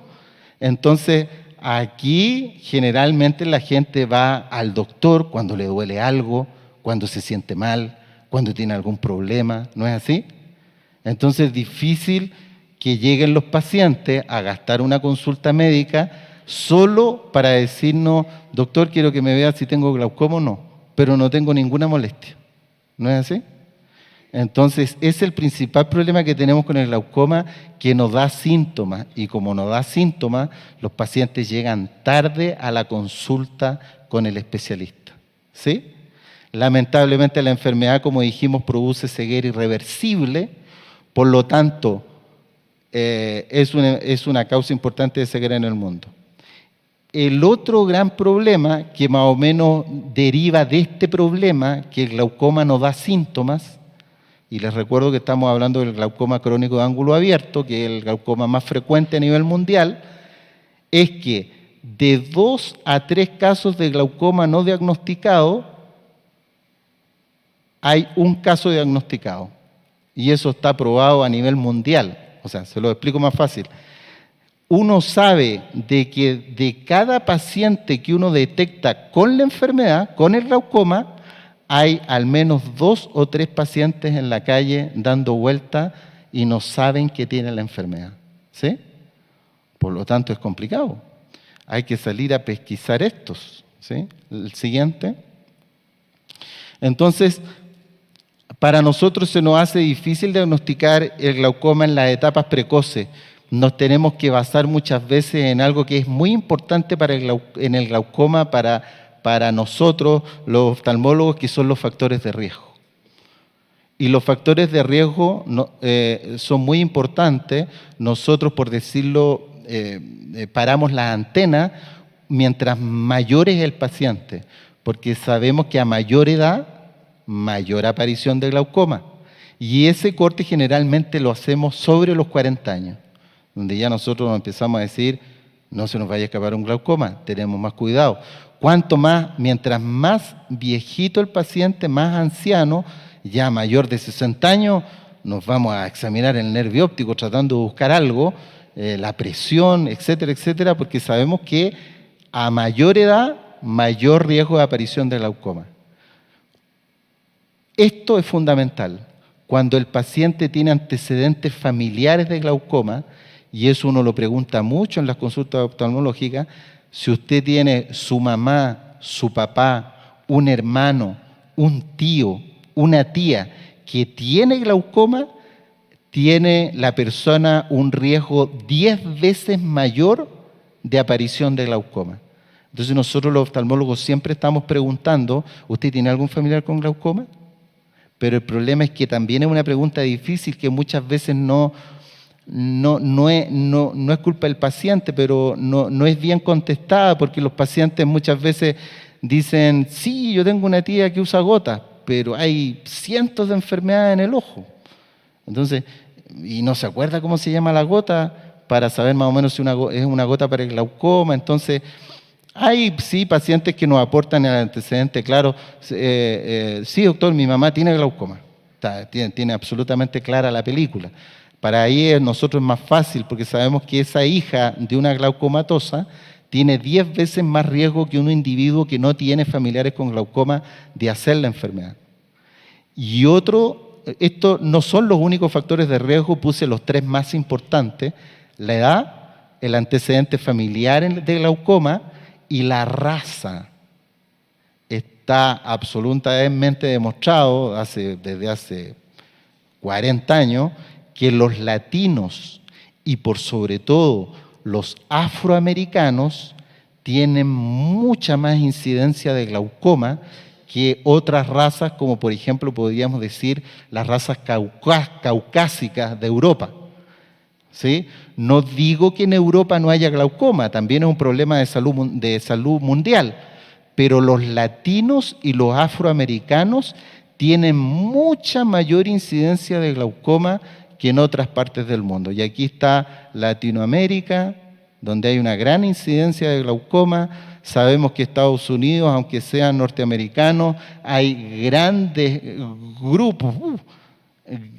Entonces, aquí generalmente la gente va al doctor cuando le duele algo, cuando se siente mal, cuando tiene algún problema, ¿no es así? Entonces es difícil que lleguen los pacientes a gastar una consulta médica solo para decirnos, doctor, quiero que me vea si tengo glaucoma o no, pero no tengo ninguna molestia. ¿No es así? Entonces, es el principal problema que tenemos con el glaucoma, que nos da síntomas, y como nos da síntomas, los pacientes llegan tarde a la consulta con el especialista. ¿Sí? Lamentablemente la enfermedad, como dijimos, produce ceguera irreversible, por lo tanto, es una causa importante de ceguera en el mundo. El otro gran problema, que más o menos deriva de este problema, que el glaucoma no da síntomas, y les recuerdo que estamos hablando del glaucoma crónico de ángulo abierto, que es el glaucoma más frecuente a nivel mundial, es que de 2 a 3 casos de glaucoma no diagnosticado, hay un caso diagnosticado. Y eso está probado a nivel mundial. O sea, se lo explico más fácil. Uno sabe de que de cada paciente que uno detecta con la enfermedad, con el glaucoma, hay al menos 2 o 3 pacientes en la calle dando vuelta y no saben que tienen la enfermedad. ¿Sí? Por lo tanto, es complicado. Hay que salir a pesquisar estos. ¿Sí? El siguiente. Entonces, para nosotros se nos hace difícil diagnosticar el glaucoma en las etapas precoces. Nos tenemos que basar muchas veces en algo que es muy importante en el glaucoma para nosotros, los oftalmólogos, que son los factores de riesgo. Y los factores de riesgo son muy importantes. Nosotros, por decirlo, paramos las antenas mientras mayor es el paciente, porque sabemos que a mayor edad, mayor aparición de glaucoma. Y ese corte generalmente lo hacemos sobre los 40 años, donde ya nosotros empezamos a decir, no se nos vaya a escapar un glaucoma, tenemos más cuidado. Cuanto más, mientras más viejito el paciente, más anciano, ya mayor de 60 años, nos vamos a examinar el nervio óptico tratando de buscar algo, la presión, etcétera, etcétera, porque sabemos que a mayor edad, mayor riesgo de aparición de glaucoma. Esto es fundamental. Cuando el paciente tiene antecedentes familiares de glaucoma, y eso uno lo pregunta mucho en las consultas oftalmológicas, si usted tiene su mamá, su papá, un hermano, un tío, una tía que tiene glaucoma, tiene la persona un riesgo 10 veces mayor de aparición de glaucoma. Entonces nosotros los oftalmólogos siempre estamos preguntando, ¿usted tiene algún familiar con glaucoma? Pero el problema es que también es una pregunta difícil que muchas veces no es culpa del paciente, pero no es bien contestada, porque los pacientes muchas veces dicen, sí, yo tengo una tía que usa gotas, pero hay cientos de enfermedades en el ojo. Entonces, y no se acuerda cómo se llama la gota para saber más o menos si es una gota para el glaucoma. Entonces, hay sí pacientes que nos aportan el antecedente, claro, sí doctor, mi mamá tiene glaucoma, tiene absolutamente clara la película. Para ahí nosotros es más fácil porque sabemos que esa hija de una glaucomatosa tiene 10 veces más riesgo que un individuo que no tiene familiares con glaucoma de hacer la enfermedad. Y otro, estos no son los únicos factores de riesgo, puse los 3 más importantes: la edad, el antecedente familiar de glaucoma y la raza. Está absolutamente demostrado desde hace 40 años que los latinos y por sobre todo los afroamericanos tienen mucha más incidencia de glaucoma que otras razas, como por ejemplo podríamos decir las razas caucásicas de Europa. ¿Sí? No digo que en Europa no haya glaucoma, también es un problema de salud mundial, pero los latinos y los afroamericanos tienen mucha mayor incidencia de glaucoma que en otras partes del mundo. Y aquí está Latinoamérica, donde hay una gran incidencia de glaucoma. Sabemos que Estados Unidos, aunque sean norteamericanos, hay grandes grupos,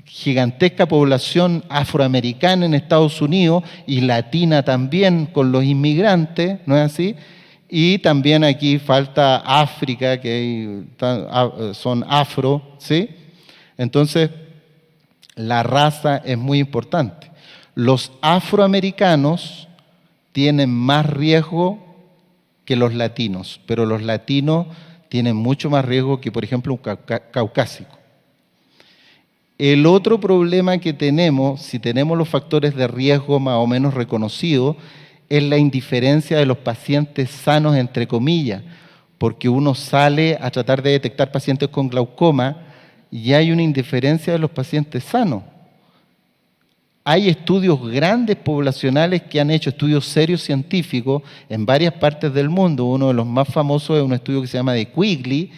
gigantesca población afroamericana en Estados Unidos y latina también con los inmigrantes, ¿no es así? Y también aquí falta África, que son afro, ¿sí? Entonces, la raza es muy importante. Los afroamericanos tienen más riesgo que los latinos, pero los latinos tienen mucho más riesgo que, por ejemplo, un caucásico. El otro problema que tenemos, si tenemos los factores de riesgo más o menos reconocidos, es la indiferencia de los pacientes sanos, entre comillas, porque uno sale a tratar de detectar pacientes con glaucoma y hay una indiferencia de los pacientes sanos. Hay estudios grandes poblacionales que han hecho estudios serios científicos en varias partes del mundo. Uno de los más famosos es un estudio que se llama de Quigley,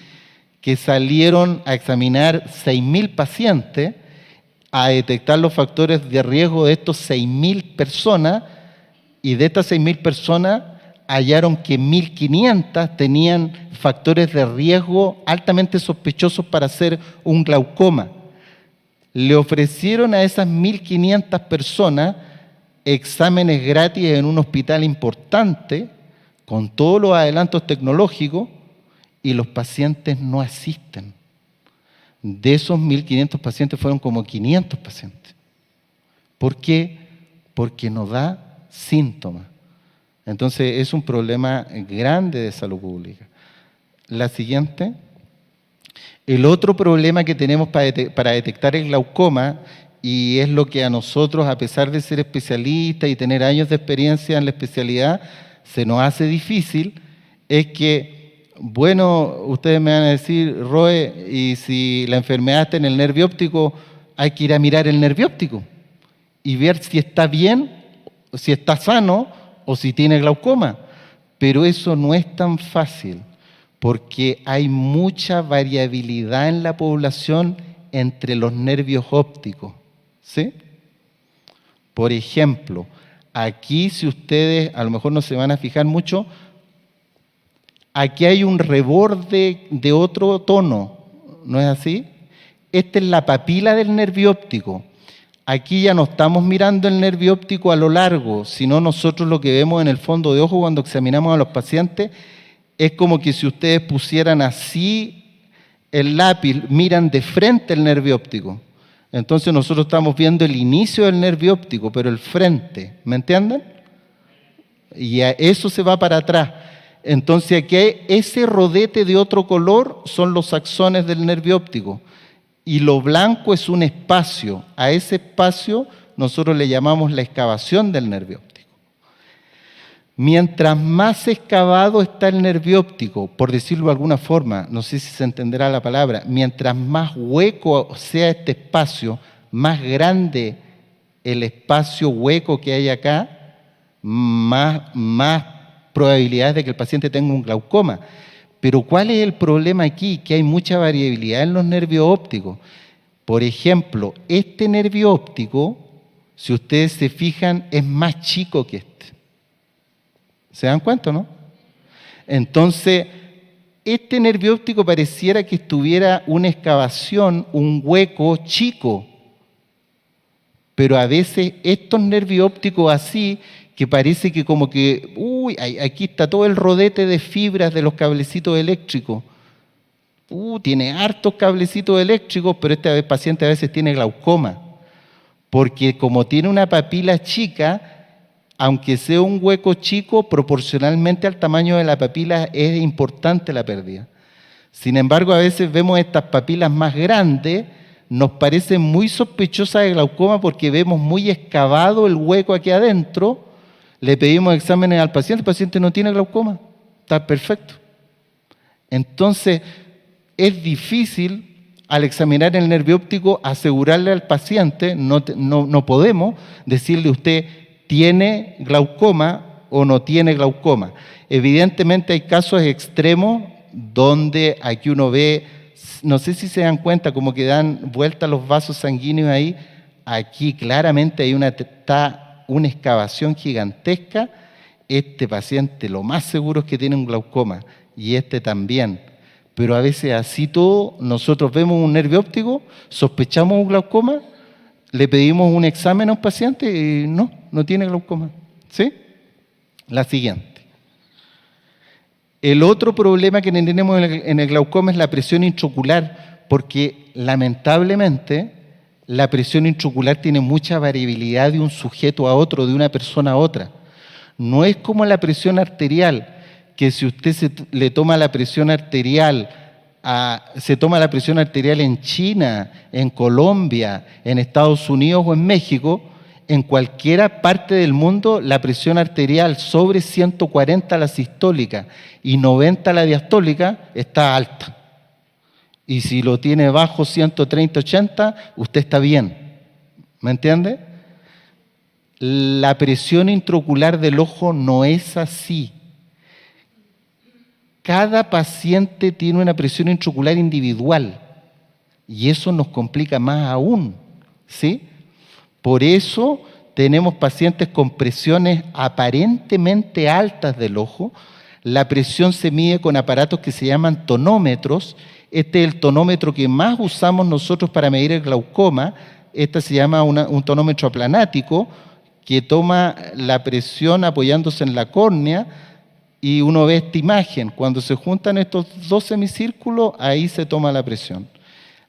que salieron a examinar 6.000 pacientes, a detectar los factores de riesgo de estos 6.000 personas, y de estas 6.000 personas hallaron que 1.500 tenían factores de riesgo altamente sospechosos para hacer un glaucoma. Le ofrecieron a esas 1.500 personas exámenes gratis en un hospital importante, con todos los adelantos tecnológicos, y los pacientes no asisten. De esos 1.500 pacientes fueron como 500 pacientes. ¿Por qué? Porque no da síntomas. Entonces es un problema grande de salud pública. La siguiente. El otro problema que tenemos para detectar el glaucoma, y es lo que a nosotros, a pesar de ser especialistas y tener años de experiencia en la especialidad, se nos hace difícil, es que, bueno, ustedes me van a decir, Roe, y si la enfermedad está en el nervio óptico, hay que ir a mirar el nervio óptico y ver si está bien, si está sano o si tiene glaucoma. Pero eso no es tan fácil, porque hay mucha variabilidad en la población entre los nervios ópticos, ¿sí? Por ejemplo, aquí si ustedes a lo mejor no se van a fijar mucho, aquí hay un reborde de otro tono, ¿no es así? Esta es la papila del nervio óptico. Aquí ya no estamos mirando el nervio óptico a lo largo, sino nosotros lo que vemos en el fondo de ojo cuando examinamos a los pacientes es como que si ustedes pusieran así el lápiz, miran de frente el nervio óptico. Entonces nosotros estamos viendo el inicio del nervio óptico, pero el frente, ¿me entienden? Y a eso se va para atrás. Entonces aquí ese rodete de otro color son los axones del nervio óptico. Y lo blanco es un espacio. A ese espacio nosotros le llamamos la excavación del nervio óptico. Mientras más excavado está el nervio óptico, por decirlo de alguna forma, no sé si se entenderá la palabra, mientras más hueco sea este espacio, más grande el espacio hueco que hay acá, más probabilidades de que el paciente tenga un glaucoma. Pero ¿cuál es el problema aquí? Que hay mucha variabilidad en los nervios ópticos. Por ejemplo, este nervio óptico, si ustedes se fijan, es más chico que este. ¿Se dan cuenta, no? Entonces, este nervio óptico pareciera que estuviera una excavación, un hueco chico. Pero a veces estos nervios ópticos así, que parece que como que, uy, aquí está todo el rodete de fibras de los cablecitos eléctricos. Tiene hartos cablecitos eléctricos, pero este paciente a veces tiene glaucoma. Porque como tiene una papila chica, aunque sea un hueco chico, proporcionalmente al tamaño de la papila es importante la pérdida. Sin embargo, a veces vemos estas papilas más grandes, nos parecen muy sospechosas de glaucoma porque vemos muy excavado el hueco aquí adentro, le pedimos exámenes al paciente, el paciente no tiene glaucoma, está perfecto. Entonces, es difícil al examinar el nervio óptico asegurarle al paciente, no podemos decirle usted tiene glaucoma o no tiene glaucoma. Evidentemente hay casos extremos donde aquí uno ve, no sé si se dan cuenta, como que dan vuelta los vasos sanguíneos ahí, aquí claramente hay está una excavación gigantesca. Este paciente lo más seguro es que tiene un glaucoma y este también. Pero a veces así todo, nosotros vemos un nervio óptico, sospechamos un glaucoma, le pedimos un examen a un paciente y no tiene glaucoma. ¿Sí? La siguiente. El otro problema que tenemos en el glaucoma es la presión intraocular, porque lamentablemente la presión intraocular tiene mucha variabilidad de un sujeto a otro, de una persona a otra. No es como la presión arterial, que si usted le toma la presión arterial, se toma la presión arterial en China, en Colombia, en Estados Unidos o en México, en cualquier parte del mundo la presión arterial sobre 140 la sistólica y 90 la diastólica está alta. Y si lo tiene bajo 130-80, usted está bien. ¿Me entiende? La presión intraocular del ojo no es así. Cada paciente tiene una presión intraocular individual y eso nos complica más aún, ¿sí? Por eso tenemos pacientes con presiones aparentemente altas del ojo. La presión se mide con aparatos que se llaman tonómetros. Este es el tonómetro que más usamos nosotros para medir el glaucoma. Este se llama un tonómetro aplanático que toma la presión apoyándose en la córnea y uno ve esta imagen. Cuando se juntan estos dos semicírculos, ahí se toma la presión.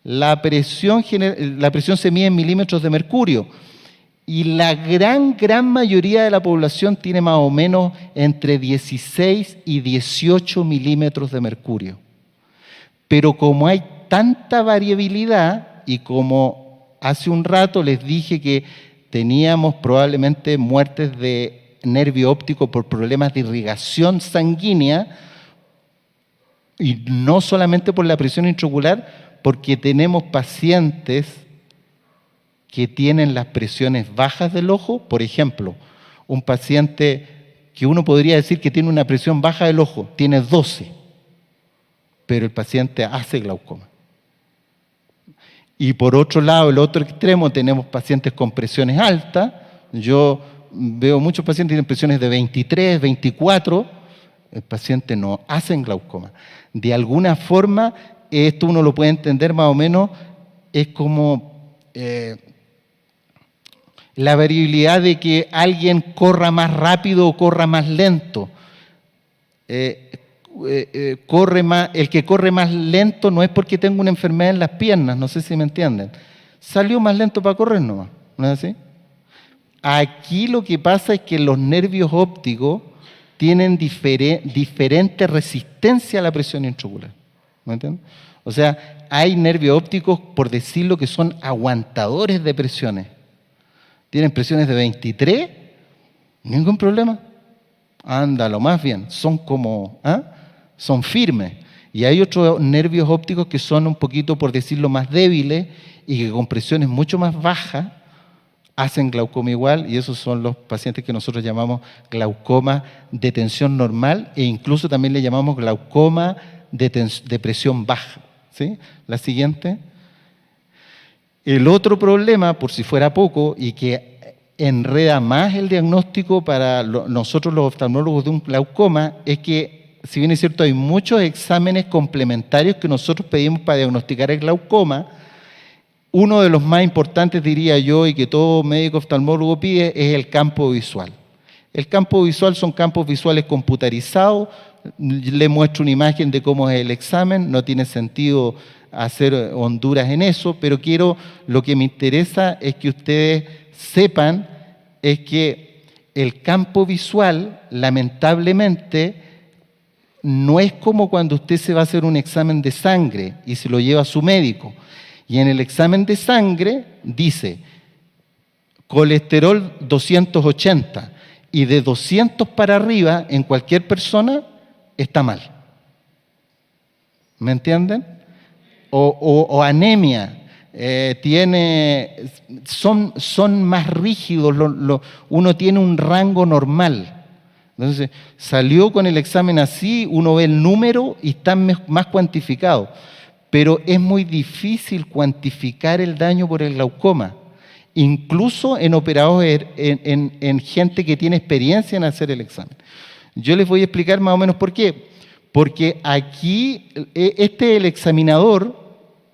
La presión se mide en milímetros de mercurio y la gran mayoría de la población tiene más o menos entre 16 y 18 milímetros de mercurio. Pero como hay tanta variabilidad y como hace un rato les dije que teníamos probablemente muertes de nervio óptico por problemas de irrigación sanguínea y no solamente por la presión intraocular, porque tenemos pacientes que tienen las presiones bajas del ojo. Por ejemplo, un paciente que uno podría decir que tiene una presión baja del ojo, tiene 12, pero el paciente hace glaucoma. Y por otro lado, el otro extremo, tenemos pacientes con presiones altas. Yo veo muchos pacientes que tienen presiones de 23, 24, el paciente no hace glaucoma. De alguna forma, esto uno lo puede entender más o menos, es como la variabilidad de que alguien corra más rápido o corra más lento. El que corre más lento no es porque tenga una enfermedad en las piernas, no sé si me entienden. Salió más lento para correr nomás, ¿no es así? Aquí lo que pasa es que los nervios ópticos tienen diferente resistencia a la presión intraocular. ¿Me entienden? O sea, hay nervios ópticos, por decirlo, que son aguantadores de presiones. Tienen presiones de 23, ningún problema. Ándalo, más bien, son son firmes. Y hay otros nervios ópticos que son un poquito, por decirlo, más débiles y que con presiones mucho más bajas hacen glaucoma igual, y esos son los pacientes que nosotros llamamos glaucoma de tensión normal e incluso también le llamamos glaucoma de presión baja. ¿Sí? La siguiente. El otro problema, por si fuera poco, y que enreda más el diagnóstico para nosotros los oftalmólogos de un glaucoma, es que, si bien es cierto, hay muchos exámenes complementarios que nosotros pedimos para diagnosticar el glaucoma. Uno de los más importantes, diría yo, y que todo médico oftalmólogo pide, es el campo visual. El campo visual son campos visuales computarizados. Le muestro una imagen de cómo es el examen, no tiene sentido hacer honduras en eso, pero lo que me interesa es que ustedes sepan es que el campo visual, lamentablemente, no es como cuando usted se va a hacer un examen de sangre y se lo lleva a su médico. Y en el examen de sangre dice colesterol 280 y de 200 para arriba en cualquier persona está mal. ¿Me entienden? O anemia, son más rígidos, uno tiene un rango normal. Entonces, salió con el examen así, uno ve el número y está más cuantificado. Pero es muy difícil cuantificar el daño por el glaucoma, incluso en operados, en gente que tiene experiencia en hacer el examen. Yo les voy a explicar más o menos por qué. Porque aquí, este es el examinador,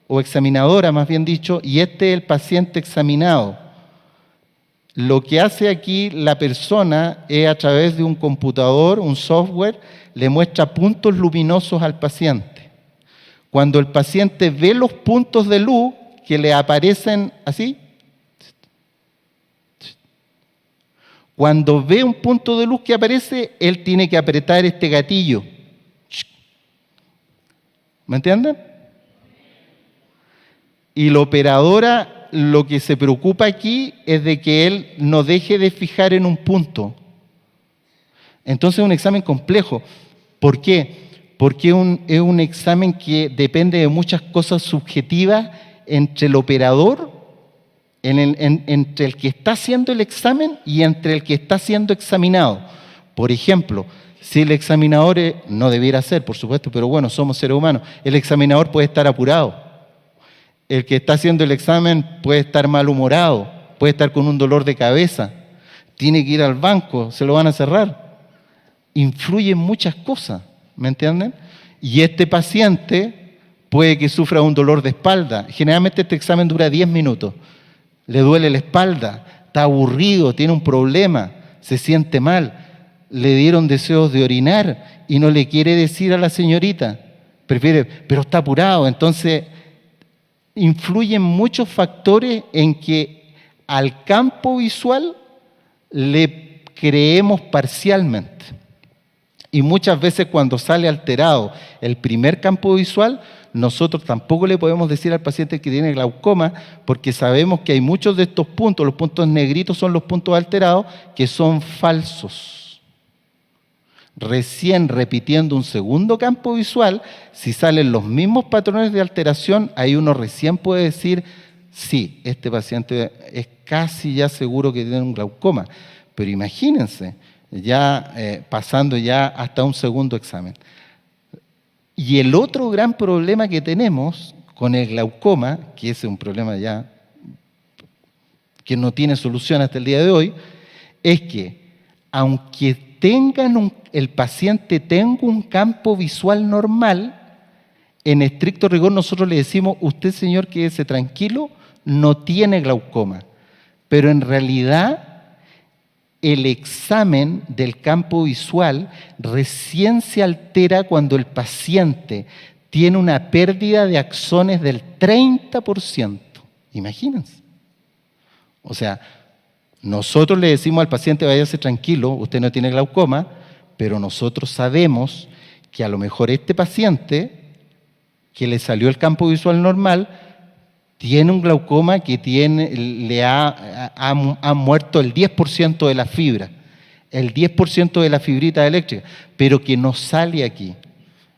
o examinadora más bien dicho, y este es el paciente examinado. Lo que hace aquí la persona es, a través de un computador, un software, le muestra puntos luminosos al paciente. Cuando el paciente ve los puntos de luz que le aparecen así, cuando ve un punto de luz que aparece, él tiene que apretar este gatillo. ¿Me entienden? Y la operadora lo que se preocupa aquí es de que él no deje de fijar en un punto. Entonces es un examen complejo. ¿Por qué? Porque es un examen que depende de muchas cosas subjetivas entre el operador, entre el que está haciendo el examen y entre el que está siendo examinado. Por ejemplo, si el examinador, no debiera ser, por supuesto, pero bueno, somos seres humanos, el examinador puede estar apurado. El que está haciendo el examen puede estar malhumorado, puede estar con un dolor de cabeza, tiene que ir al banco, se lo van a cerrar. Influyen muchas cosas, ¿me entienden? Y este paciente puede que sufra un dolor de espalda. Generalmente este examen dura 10 minutos. Le duele la espalda, está aburrido, tiene un problema, se siente mal. Le dieron deseos de orinar y no le quiere decir a la señorita, prefiere, pero está apurado. Entonces, influyen muchos factores en que al campo visual le creemos parcialmente. Y muchas veces cuando sale alterado el primer campo visual, nosotros tampoco le podemos decir al paciente que tiene glaucoma, porque sabemos que hay muchos de estos puntos, los puntos negritos son los puntos alterados, que son falsos. Recién repitiendo un segundo campo visual, si salen los mismos patrones de alteración, ahí uno recién puede decir, sí, este paciente es casi ya seguro que tiene un glaucoma. Pero imagínense, ya pasando ya hasta un segundo examen. Y el otro gran problema que tenemos con el glaucoma, que ese es un problema ya que no tiene solución hasta el día de hoy, es que aunque el paciente tenga un campo visual normal, en estricto rigor nosotros le decimos, usted señor quédese tranquilo, no tiene glaucoma. Pero en realidad el examen del campo visual recién se altera cuando el paciente tiene una pérdida de axones del 30%. Imagínense. O sea, nosotros le decimos al paciente, váyase tranquilo, usted no tiene glaucoma, pero nosotros sabemos que a lo mejor este paciente, que le salió el campo visual normal, tiene un glaucoma que ha muerto el 10% de la fibra, el 10% de la fibrita eléctrica, pero que no sale aquí.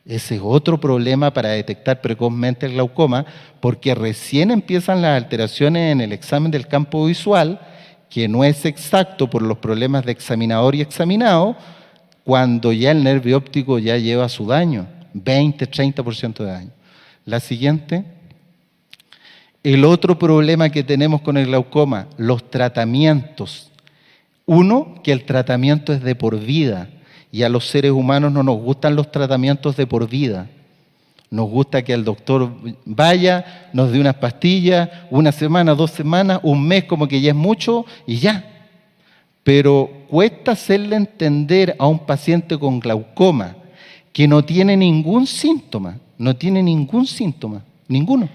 Ese es otro problema para detectar precozmente el glaucoma, porque recién empiezan las alteraciones en el examen del campo visual, que no es exacto por los problemas de examinador y examinado, cuando ya el nervio óptico ya lleva su daño. 20, 30% de daño. La siguiente. El otro problema que tenemos con el glaucoma, los tratamientos. Uno, que el tratamiento es de por vida y a los seres humanos no nos gustan los tratamientos de por vida. Nos gusta que el doctor vaya, nos dé unas pastillas, 1 semana, 2 semanas, 1 mes, como que ya es mucho y ya. Pero cuesta hacerle entender a un paciente con glaucoma que no tiene ningún síntoma, ninguno.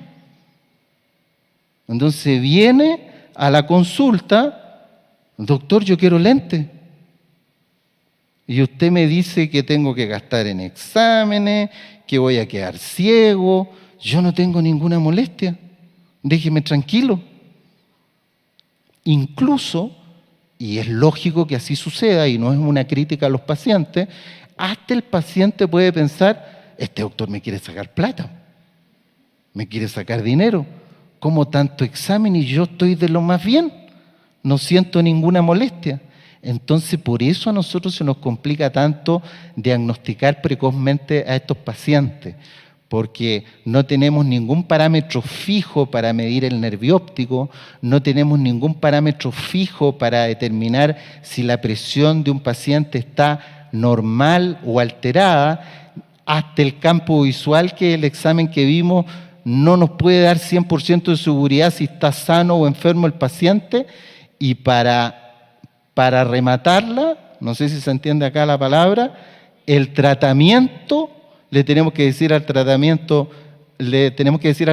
Entonces viene a la consulta, doctor, yo quiero lente. Y usted me dice que tengo que gastar en exámenes, que voy a quedar ciego. Yo no tengo ninguna molestia. Déjeme tranquilo. Incluso, y es lógico que así suceda, y no es una crítica a los pacientes, hasta el paciente puede pensar, este doctor me quiere sacar plata, me quiere sacar dinero. Como tanto examen y yo estoy de lo más bien, no siento ninguna molestia. Entonces, por eso a nosotros se nos complica tanto diagnosticar precozmente a estos pacientes, porque no tenemos ningún parámetro fijo para medir el nervio óptico, no tenemos ningún parámetro fijo para determinar si la presión de un paciente está normal o alterada. Hasta el campo visual, que es el examen que vimos, no nos puede dar 100% de seguridad si está sano o enfermo el paciente. Y para rematarla, no sé si se entiende acá la palabra, el tratamiento, le tenemos que decir al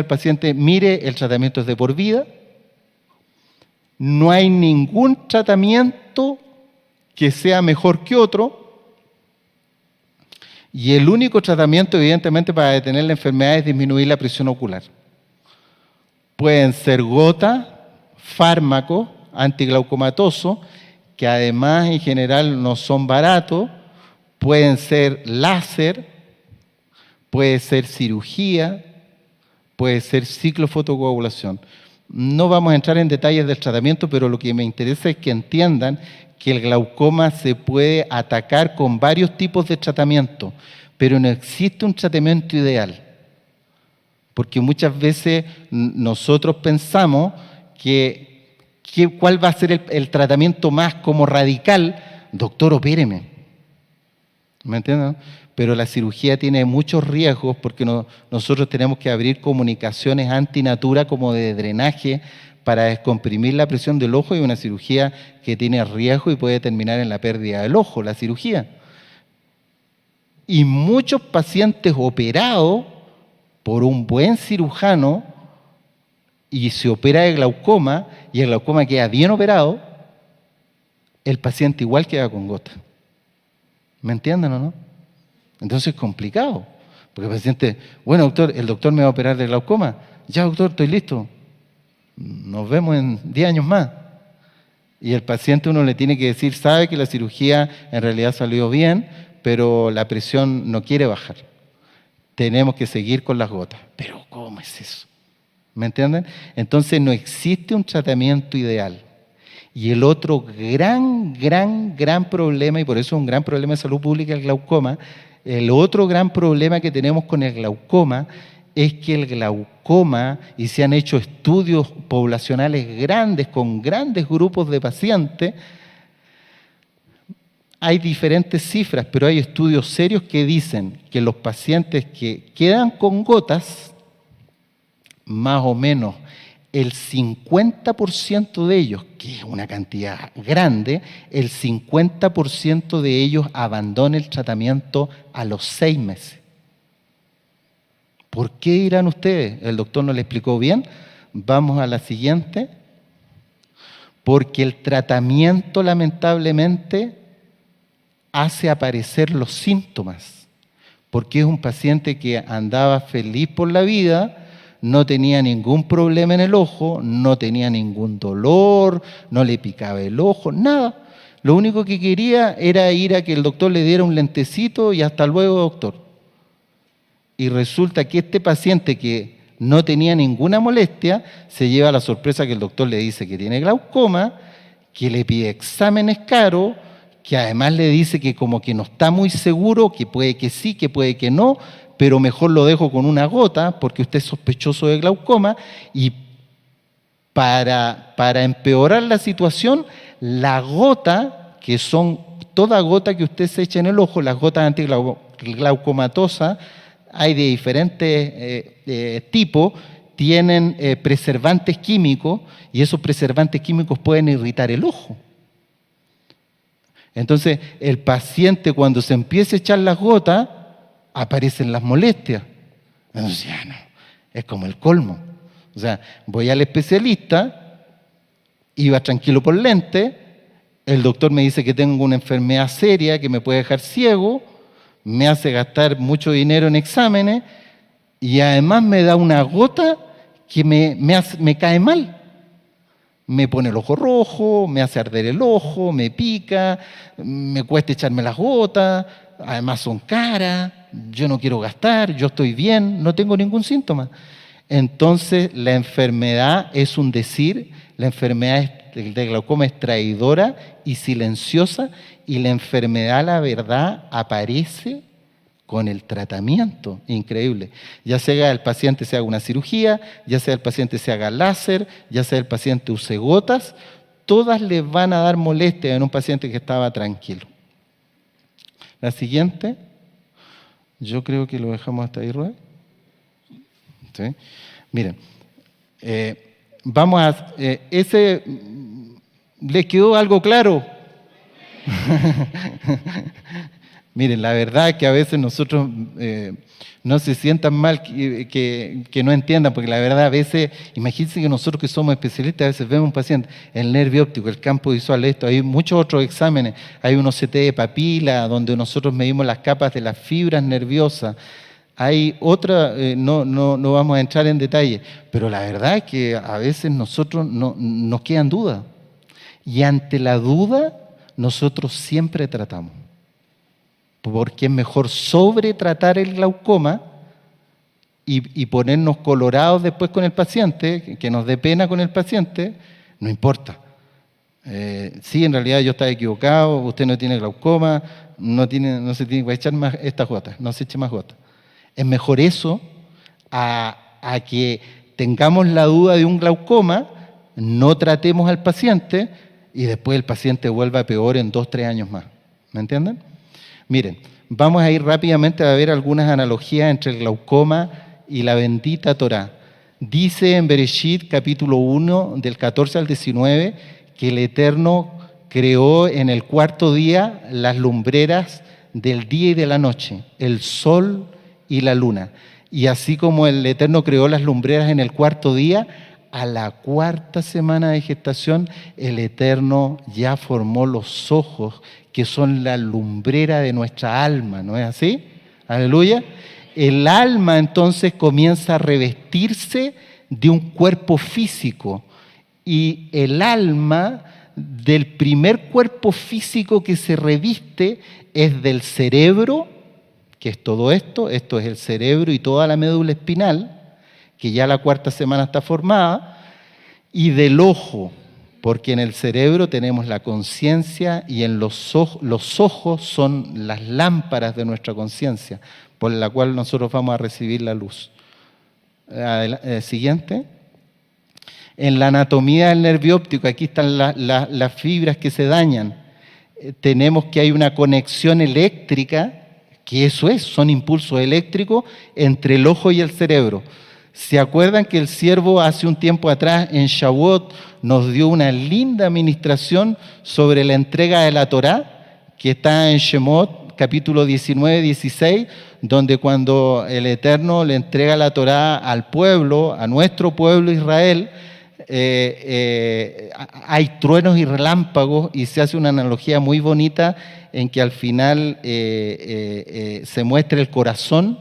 paciente, mire, el tratamiento es de por vida, no hay ningún tratamiento que sea mejor que otro, y el único tratamiento, evidentemente, para detener la enfermedad es disminuir la presión ocular. Pueden ser gotas, fármacos antiglaucomatosos, que además en general no son baratos, pueden ser láser, puede ser cirugía, puede ser ciclofotocoagulación. No vamos a entrar en detalles del tratamiento, pero lo que me interesa es que entiendan que el glaucoma se puede atacar con varios tipos de tratamiento, pero no existe un tratamiento ideal. Porque muchas veces nosotros pensamos ¿cuál va a ser el tratamiento más como radical? Doctor, opéreme. ¿Me entienden? Pero la cirugía tiene muchos riesgos porque nosotros tenemos que abrir comunicaciones antinatura como de drenaje para descomprimir la presión del ojo, y una cirugía que tiene riesgo y puede terminar en la pérdida del ojo, la cirugía. Y muchos pacientes operados por un buen cirujano y se opera de glaucoma y el glaucoma queda bien operado, el paciente igual queda con gota. ¿Me entienden o no? Entonces es complicado, porque el paciente, bueno doctor, el doctor me va a operar de glaucoma, ya doctor, estoy listo, nos vemos en 10 años más. Y el paciente uno le tiene que decir, sabe que la cirugía en realidad salió bien, pero la presión no quiere bajar. Tenemos que seguir con las gotas. Pero ¿cómo es eso? ¿Me entienden? Entonces no existe un tratamiento ideal. Y el otro gran problema, y por eso es un gran problema de salud pública el glaucoma, el otro gran problema que tenemos con el glaucoma es que el glaucoma, y se han hecho estudios poblacionales grandes con grandes grupos de pacientes, hay diferentes cifras, pero hay estudios serios que dicen que los pacientes que quedan con gotas, más o menos el 50% de ellos, que es una cantidad grande, el 50% de ellos abandona el tratamiento a los 6 meses. ¿Por qué dirán ustedes? ¿El doctor no le explicó bien? Vamos a la siguiente. Porque el tratamiento, lamentablemente, hace aparecer los síntomas. Porque es un paciente que andaba feliz por la vida, no tenía ningún problema en el ojo, no tenía ningún dolor, no le picaba el ojo, nada. Lo único que quería era ir a que el doctor le diera un lentecito y hasta luego, doctor. Y resulta que este paciente que no tenía ninguna molestia se lleva la sorpresa que el doctor le dice que tiene glaucoma, que le pide exámenes caros, que además le dice que como que no está muy seguro, que puede que sí, que puede que no, pero mejor lo dejo con una gota porque usted es sospechoso de glaucoma y para empeorar la situación, la gota, que son toda gota que usted se echa en el ojo, las gotas antiglaucomatosas, hay de diferentes tipos, tienen preservantes químicos y esos preservantes químicos pueden irritar el ojo. Entonces, el paciente cuando se empieza a echar las gotas, aparecen las molestias. Entonces, ya no, es como el colmo. O sea, voy al especialista, iba tranquilo por lente, el doctor me dice que tengo una enfermedad seria que me puede dejar ciego, me hace gastar mucho dinero en exámenes y además me da una gota que me cae mal. Me pone el ojo rojo, me hace arder el ojo, me pica, me cuesta echarme las gotas, además son caras, yo no quiero gastar, yo estoy bien, no tengo ningún síntoma. Entonces la enfermedad es un decir, la enfermedad de glaucoma es traidora y silenciosa y la enfermedad, la verdad, aparece con el tratamiento, increíble. Ya sea el paciente se haga una cirugía, ya sea el paciente se haga láser, ya sea el paciente use gotas, todas les van a dar molestia en un paciente que estaba tranquilo. La siguiente, yo creo que lo dejamos hasta ahí, Rubén. ¿Sí? Miren, vamos a... ¿les quedó algo claro? Miren, la verdad es que a veces nosotros no se sientan mal que no entiendan, porque la verdad a veces, imagínense que nosotros que somos especialistas, a veces vemos un paciente, el nervio óptico, el campo visual, esto, hay muchos otros exámenes, hay unos CT de papila, donde nosotros medimos las capas de las fibras nerviosas, hay otra, no vamos a entrar en detalle, pero la verdad es que a veces nosotros nos quedan dudas, y ante la duda nosotros siempre tratamos. Porque es mejor sobretratar el glaucoma y ponernos colorados después con el paciente, que nos dé pena con el paciente, no importa. Sí, en realidad yo estaba equivocado, usted no tiene glaucoma, no se tiene que echar más estas gotas, no se eche más gotas. Es mejor eso a que tengamos la duda de un glaucoma, no tratemos al paciente y después el paciente vuelva peor en 2 o 3 años más. ¿Me entienden? Miren, vamos a ir rápidamente a ver algunas analogías entre el glaucoma y la bendita Torá. Dice en Bereshit, capítulo 1, del 14 al 19, que el Eterno creó en el 4º día las lumbreras del día y de la noche, el sol y la luna. Y así como el Eterno creó las lumbreras en el 4º día, a la 4ª semana de gestación, el Eterno ya formó los ojos, que son la lumbrera de nuestra alma, ¿no es así? Aleluya. El alma entonces comienza a revestirse de un cuerpo físico y el alma del primer cuerpo físico que se reviste es del cerebro, que es todo esto es el cerebro y toda la médula espinal, que ya la 4ª semana está formada, y del ojo, porque en el cerebro tenemos la conciencia y en los ojos son las lámparas de nuestra conciencia, por la cual nosotros vamos a recibir la luz. Siguiente. En la anatomía del nervio óptico, aquí están las fibras que se dañan. Tenemos que hay una conexión eléctrica, que eso son impulsos eléctricos entre el ojo y el cerebro. ¿Se acuerdan que el siervo hace un tiempo atrás en Shavuot nos dio una linda administración sobre la entrega de la Torá, que está en Shemot, capítulo 19, 16, donde cuando el Eterno le entrega la Torá al pueblo, a nuestro pueblo Israel, hay truenos y relámpagos y se hace una analogía muy bonita en que al final se muestra el corazón,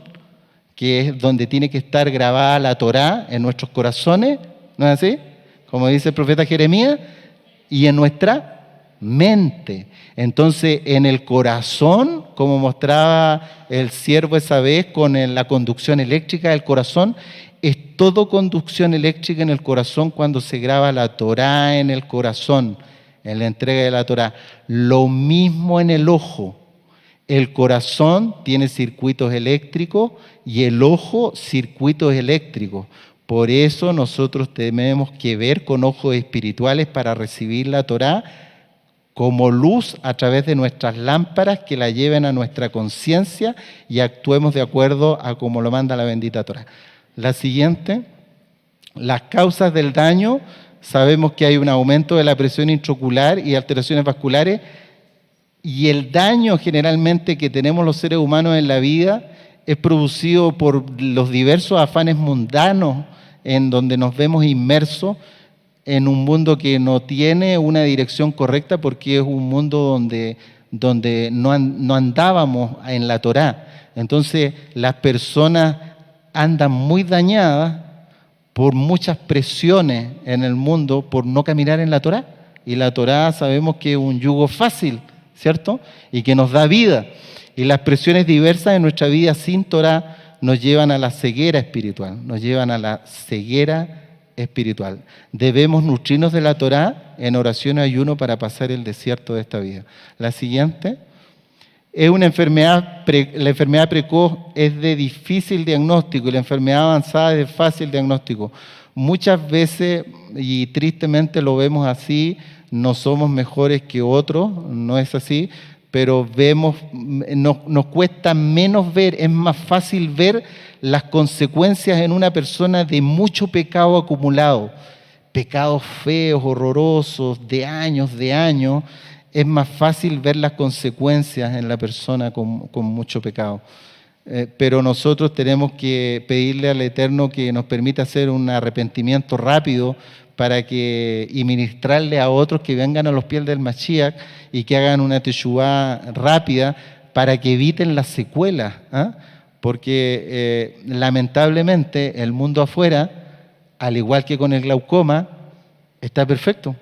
que es donde tiene que estar grabada la Torá en nuestros corazones, ¿no es así? Como dice el profeta Jeremías, y en nuestra mente. Entonces, en el corazón, como mostraba el siervo esa vez con la conducción eléctrica del corazón, es todo conducción eléctrica en el corazón cuando se graba la Torá en el corazón, en la entrega de la Torá. Lo mismo en el ojo. El corazón tiene circuitos eléctricos y el ojo circuitos eléctricos. Por eso nosotros tenemos que ver con ojos espirituales para recibir la Torá como luz a través de nuestras lámparas que la lleven a nuestra conciencia y actuemos de acuerdo a como lo manda la bendita Torá. La siguiente, las causas del daño. Sabemos que hay un aumento de la presión intraocular y alteraciones vasculares, y el daño generalmente que tenemos los seres humanos en la vida es producido por los diversos afanes mundanos en donde nos vemos inmersos en un mundo que no tiene una dirección correcta, porque es un mundo donde no andábamos en la Torá. Entonces las personas andan muy dañadas por muchas presiones en el mundo por no caminar en la Torá. Y la Torá sabemos que es un yugo fácil, ¿cierto? Y que nos da vida. Y las presiones diversas en nuestra vida sin Torá nos llevan a la ceguera espiritual, nos llevan a la ceguera espiritual. Debemos nutrirnos de la Torá en oración y ayuno para pasar el desierto de esta vida. La siguiente es una enfermedad, la enfermedad precoz es de difícil diagnóstico y la enfermedad avanzada es de fácil diagnóstico. Muchas veces, y tristemente lo vemos así, no somos mejores que otros, no es así, pero vemos, nos cuesta menos ver, es más fácil ver las consecuencias en una persona de mucho pecado acumulado, pecados feos, horrorosos, de años, es más fácil ver las consecuencias en la persona con mucho pecado. Pero nosotros tenemos que pedirle al Eterno que nos permita hacer un arrepentimiento rápido y ministrarle a otros que vengan a los pies del Mashiach y que hagan una teshuvá rápida para que eviten las secuelas, ¿ah? Porque lamentablemente el mundo afuera, al igual que con el glaucoma, está perfecto.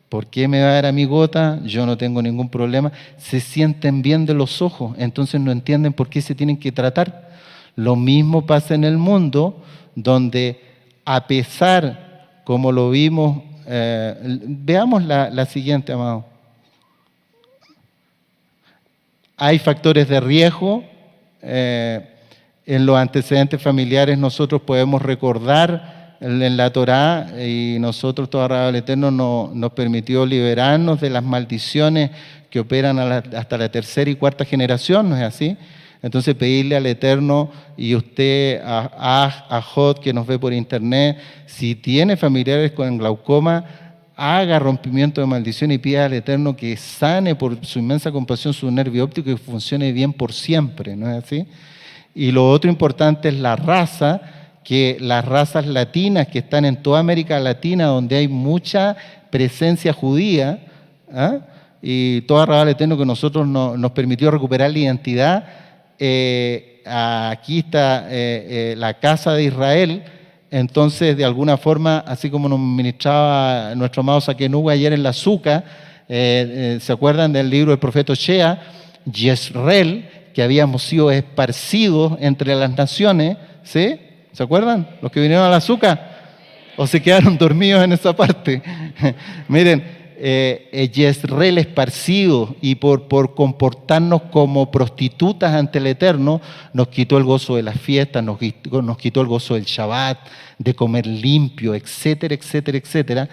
¿Por qué me va a dar a mí gota? Yo no tengo ningún problema. Se sienten bien de los ojos, entonces no entienden por qué se tienen que tratar. Lo mismo pasa en el mundo, donde a pesar, como lo vimos, veamos la siguiente, amado. Hay factores de riesgo. En los antecedentes familiares nosotros podemos recordar en la Torá, y nosotros, toda Rabá del Eterno, nos permitió liberarnos de las maldiciones que operan hasta la tercera y cuarta generación, ¿no es así? Entonces pedirle al Eterno, y usted, a Jod, que nos ve por internet, si tiene familiares con glaucoma, haga rompimiento de maldición y pida al Eterno que sane por su inmensa compasión su nervio óptico y que funcione bien por siempre, ¿no es así? Y lo otro importante es la raza, que las razas latinas que están en toda América Latina, donde hay mucha presencia judía, ¿ah? Y toda Rabá del Eterno que nosotros nos permitió recuperar la identidad. Aquí está la casa de Israel. Entonces, de alguna forma, así como nos ministraba nuestro amado Sakenú ayer en la Azúcar, ¿se acuerdan del libro del profeta Oshea? Yisrael, que habíamos sido esparcidos entre las naciones, ¿sí? ¿Se acuerdan? Los que vinieron a la Azúcar, o se quedaron dormidos en esa parte. Miren, Yisrael esparcido, y por comportarnos como prostitutas ante el Eterno, nos quitó el gozo de las fiestas, nos quitó el gozo del Shabbat, de comer limpio, etcétera, etcétera, etcétera.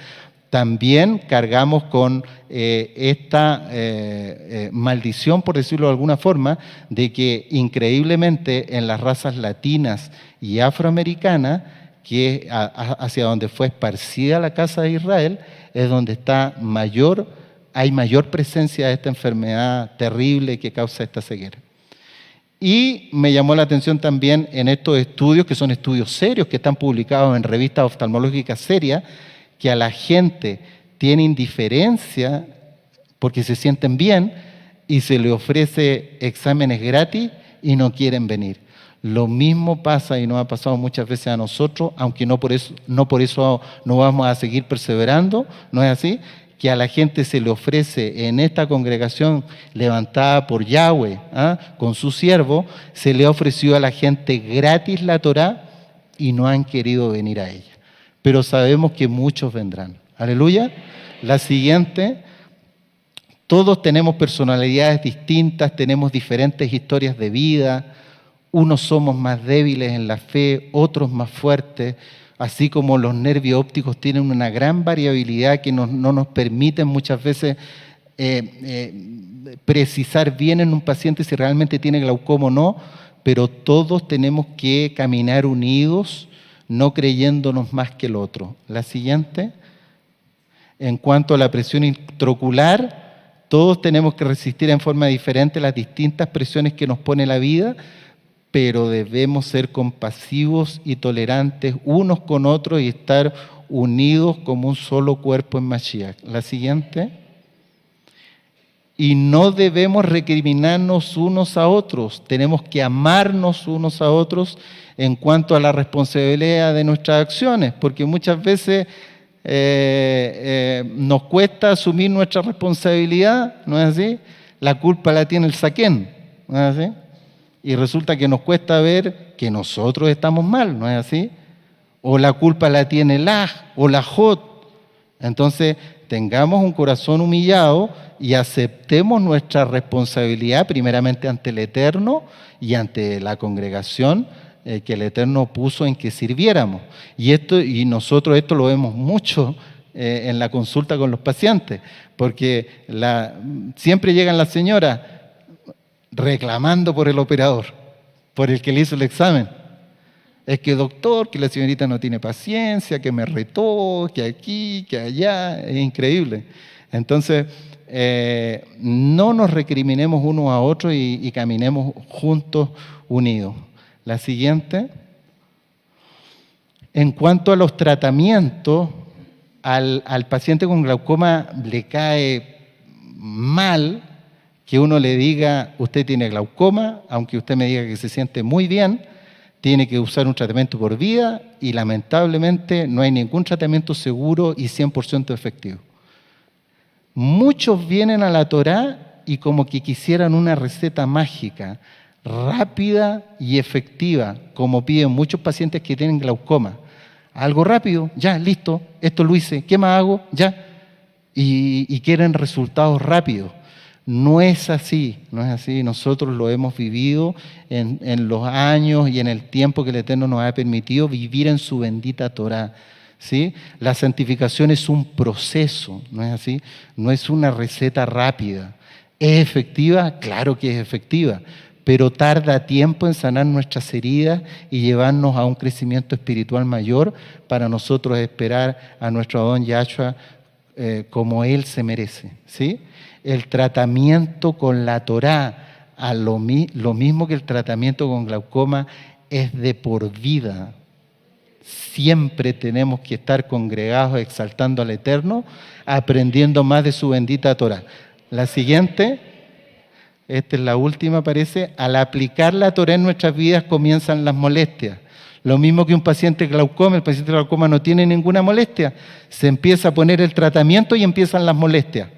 También cargamos con esta maldición, por decirlo de alguna forma, de que increíblemente en las razas latinas y afroamericanas, que hacia donde fue esparcida la casa de Israel, es donde hay mayor presencia de esta enfermedad terrible que causa esta ceguera. Y me llamó la atención también en estos estudios, que son estudios serios, que están publicados en revistas oftalmológicas serias, que a la gente tiene indiferencia porque se sienten bien y se le ofrece exámenes gratis y no quieren venir. Lo mismo pasa y nos ha pasado muchas veces a nosotros, aunque no por eso no vamos a seguir perseverando, ¿no es así? Que a la gente se le ofrece en esta congregación levantada por Yahweh, con su siervo, se le ha ofrecido a la gente gratis la Torá y no han querido venir a ella. Pero sabemos que muchos vendrán. Aleluya. La siguiente, Todos tenemos personalidades distintas, tenemos diferentes historias de vida, unos somos más débiles en la fe, otros más fuertes, así como los nervios ópticos tienen una gran variabilidad que no nos permiten muchas veces precisar bien en un paciente si realmente tiene glaucoma o no, pero todos tenemos que caminar unidos, no creyéndonos más que el otro. La siguiente. En cuanto a la presión intraocular, todos tenemos que resistir en forma diferente las distintas presiones que nos pone la vida, pero debemos ser compasivos y tolerantes unos con otros y estar unidos como un solo cuerpo en Mashiach. La siguiente. Y no debemos recriminarnos unos a otros, tenemos que amarnos unos a otros en cuanto a la responsabilidad de nuestras acciones, porque muchas veces nos cuesta asumir nuestra responsabilidad, ¿no es así? La culpa la tiene el saquén, ¿no es así? Y resulta que nos cuesta ver que nosotros estamos mal, ¿no es así? O la culpa la tiene el aj o la jot. Entonces, tengamos un corazón humillado y aceptemos nuestra responsabilidad primeramente ante el Eterno y ante la congregación que el Eterno puso en que sirviéramos. Y nosotros esto lo vemos mucho en la consulta con los pacientes, porque siempre llegan las señoras reclamando por el operador, por el que le hizo el examen. Es que doctor, que la señorita no tiene paciencia, que me retó, que aquí, que allá, es increíble. Entonces, no nos recriminemos unos a otros y caminemos juntos, unidos. La siguiente. En cuanto a los tratamientos, al paciente con glaucoma le cae mal que uno le diga, usted tiene glaucoma, aunque usted me diga que se siente muy bien, tiene que usar un tratamiento por vida y lamentablemente no hay ningún tratamiento seguro y 100% efectivo. Muchos vienen a la Torá y como que quisieran una receta mágica, rápida y efectiva, como piden muchos pacientes que tienen glaucoma. Algo rápido, ya, listo, esto lo hice, ¿qué más hago? Ya. Y quieren resultados rápidos. No es así, no es así. Nosotros lo hemos vivido en los años y en el tiempo que el Eterno nos ha permitido vivir en su bendita Torá, ¿sí? La santificación es un proceso, ¿no es así? No es una receta rápida. ¿Es efectiva? Claro que es efectiva, pero tarda tiempo en sanar nuestras heridas y llevarnos a un crecimiento espiritual mayor para nosotros esperar a nuestro Adón Yahshua como Él se merece, ¿sí? El tratamiento con la Torá, lo mismo que el tratamiento con glaucoma, es de por vida. Siempre tenemos que estar congregados exaltando al Eterno, aprendiendo más de su bendita Torá. La siguiente, esta es la última parece, al aplicar la Torá en nuestras vidas comienzan las molestias. Lo mismo que un paciente glaucoma, el paciente glaucoma no tiene ninguna molestia, se empieza a poner el tratamiento y empiezan las molestias.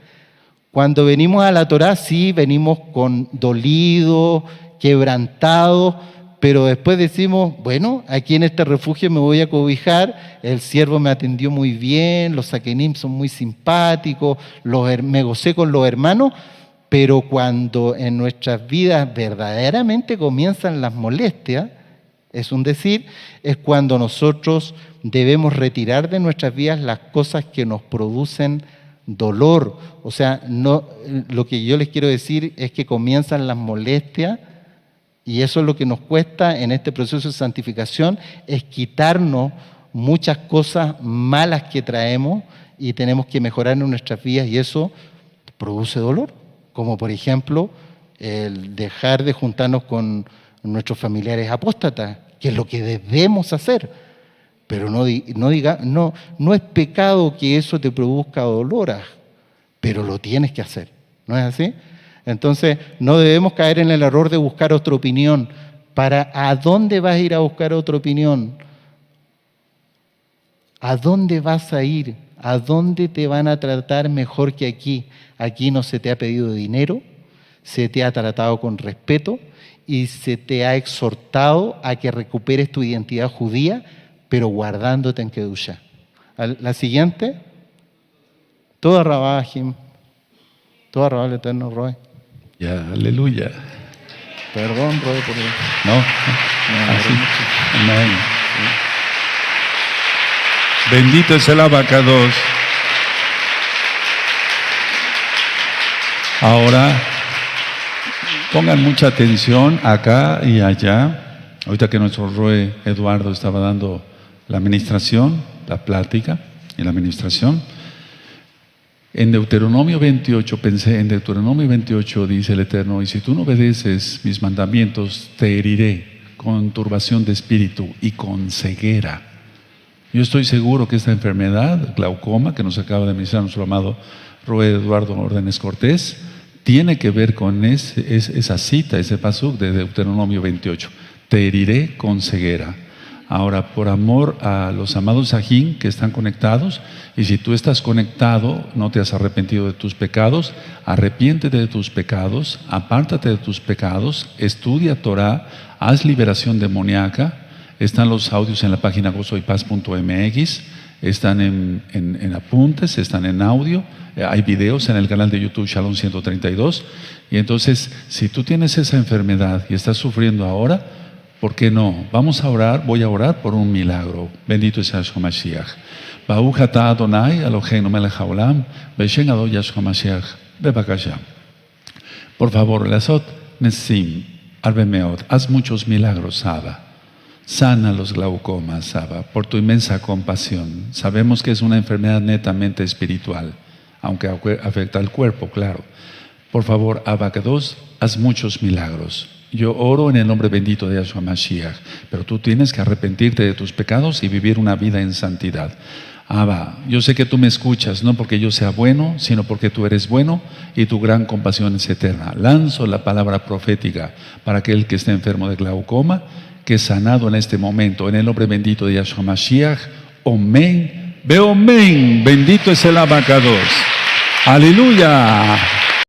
Cuando venimos a la Torá, sí, venimos con dolido, quebrantado, pero después decimos, bueno, aquí en este refugio me voy a cobijar, el siervo me atendió muy bien, los saquenim son muy simpáticos, me gocé con los hermanos, pero cuando en nuestras vidas verdaderamente comienzan las molestias, es un decir, es cuando nosotros debemos retirar de nuestras vidas las cosas que nos producen dolor. O sea, lo que yo les quiero decir es que comienzan las molestias y eso es lo que nos cuesta en este proceso de santificación, es quitarnos muchas cosas malas que traemos y tenemos que mejorar en nuestras vidas y eso produce dolor, como por ejemplo el dejar de juntarnos con nuestros familiares apóstatas, que es lo que debemos hacer. Pero no es pecado que eso te produzca dolor, pero lo tienes que hacer, ¿no es así? Entonces, no debemos caer en el error de buscar otra opinión. ¿A dónde vas a ir a buscar otra opinión? ¿A dónde vas a ir? ¿A dónde te van a tratar mejor que aquí? Aquí no se te ha pedido dinero, se te ha tratado con respeto y se te ha exhortado a que recuperes tu identidad judía, pero guardándote en Kedusha. La siguiente. Toda Rabajim. Todo arroba al Eterno, Roe. Ya, aleluya. Perdón, Roe, por No, así. Amén. Bendito es el abacados. Ahora, pongan mucha atención acá y allá. Ahorita que nuestro Roe Eduardo estaba dando la administración, la plática y la administración. En Deuteronomio 28, pensé, en Deuteronomio 28 dice el Eterno, y si tú no obedeces mis mandamientos, te heriré con turbación de espíritu y con ceguera. Yo estoy seguro que esta enfermedad, glaucoma, que nos acaba de administrar nuestro amado Roe Eduardo Órdenes Cortés, tiene que ver con esa cita, ese pasuk de Deuteronomio 28. Te heriré con ceguera. Ahora, por amor a los amados Sajín que están conectados, y si tú estás conectado, no te has arrepentido de tus pecados, arrepiéntete de tus pecados, apártate de tus pecados, estudia Torah, haz liberación demoníaca. Están los audios en la página gozoypaz.mx, están en apuntes, están en audio, hay videos en el canal de YouTube Shalom 132. Y entonces, si tú tienes esa enfermedad y estás sufriendo ahora, ¿por qué no? Vamos a orar, voy a orar por un milagro. Bendito sea Yahshua Mashiach. Baruch atah Adonai Eloheinu melech haolam, Beshem Adon Yahshua Mashiach. Bebakasha. Por favor, Lasot Nesim, Arbe Meod, haz muchos milagros, Abba. Sana los glaucomas, Abba, por tu inmensa compasión. Sabemos que es una enfermedad netamente espiritual, aunque afecta al cuerpo, claro. Por favor, Abba Kadosh, haz muchos milagros. Yo oro en el nombre bendito de Yahshua Mashiach, pero tú tienes que arrepentirte de tus pecados y vivir una vida en santidad. Abba, yo sé que tú me escuchas, no porque yo sea bueno, sino porque tú eres bueno y tu gran compasión es eterna. Lanzo la palabra profética para aquel que esté enfermo de glaucoma, que es sanado en este momento, en el nombre bendito de Yahshua Mashiach. Amén. Veo amén. Bendito es el abacados. Aleluya.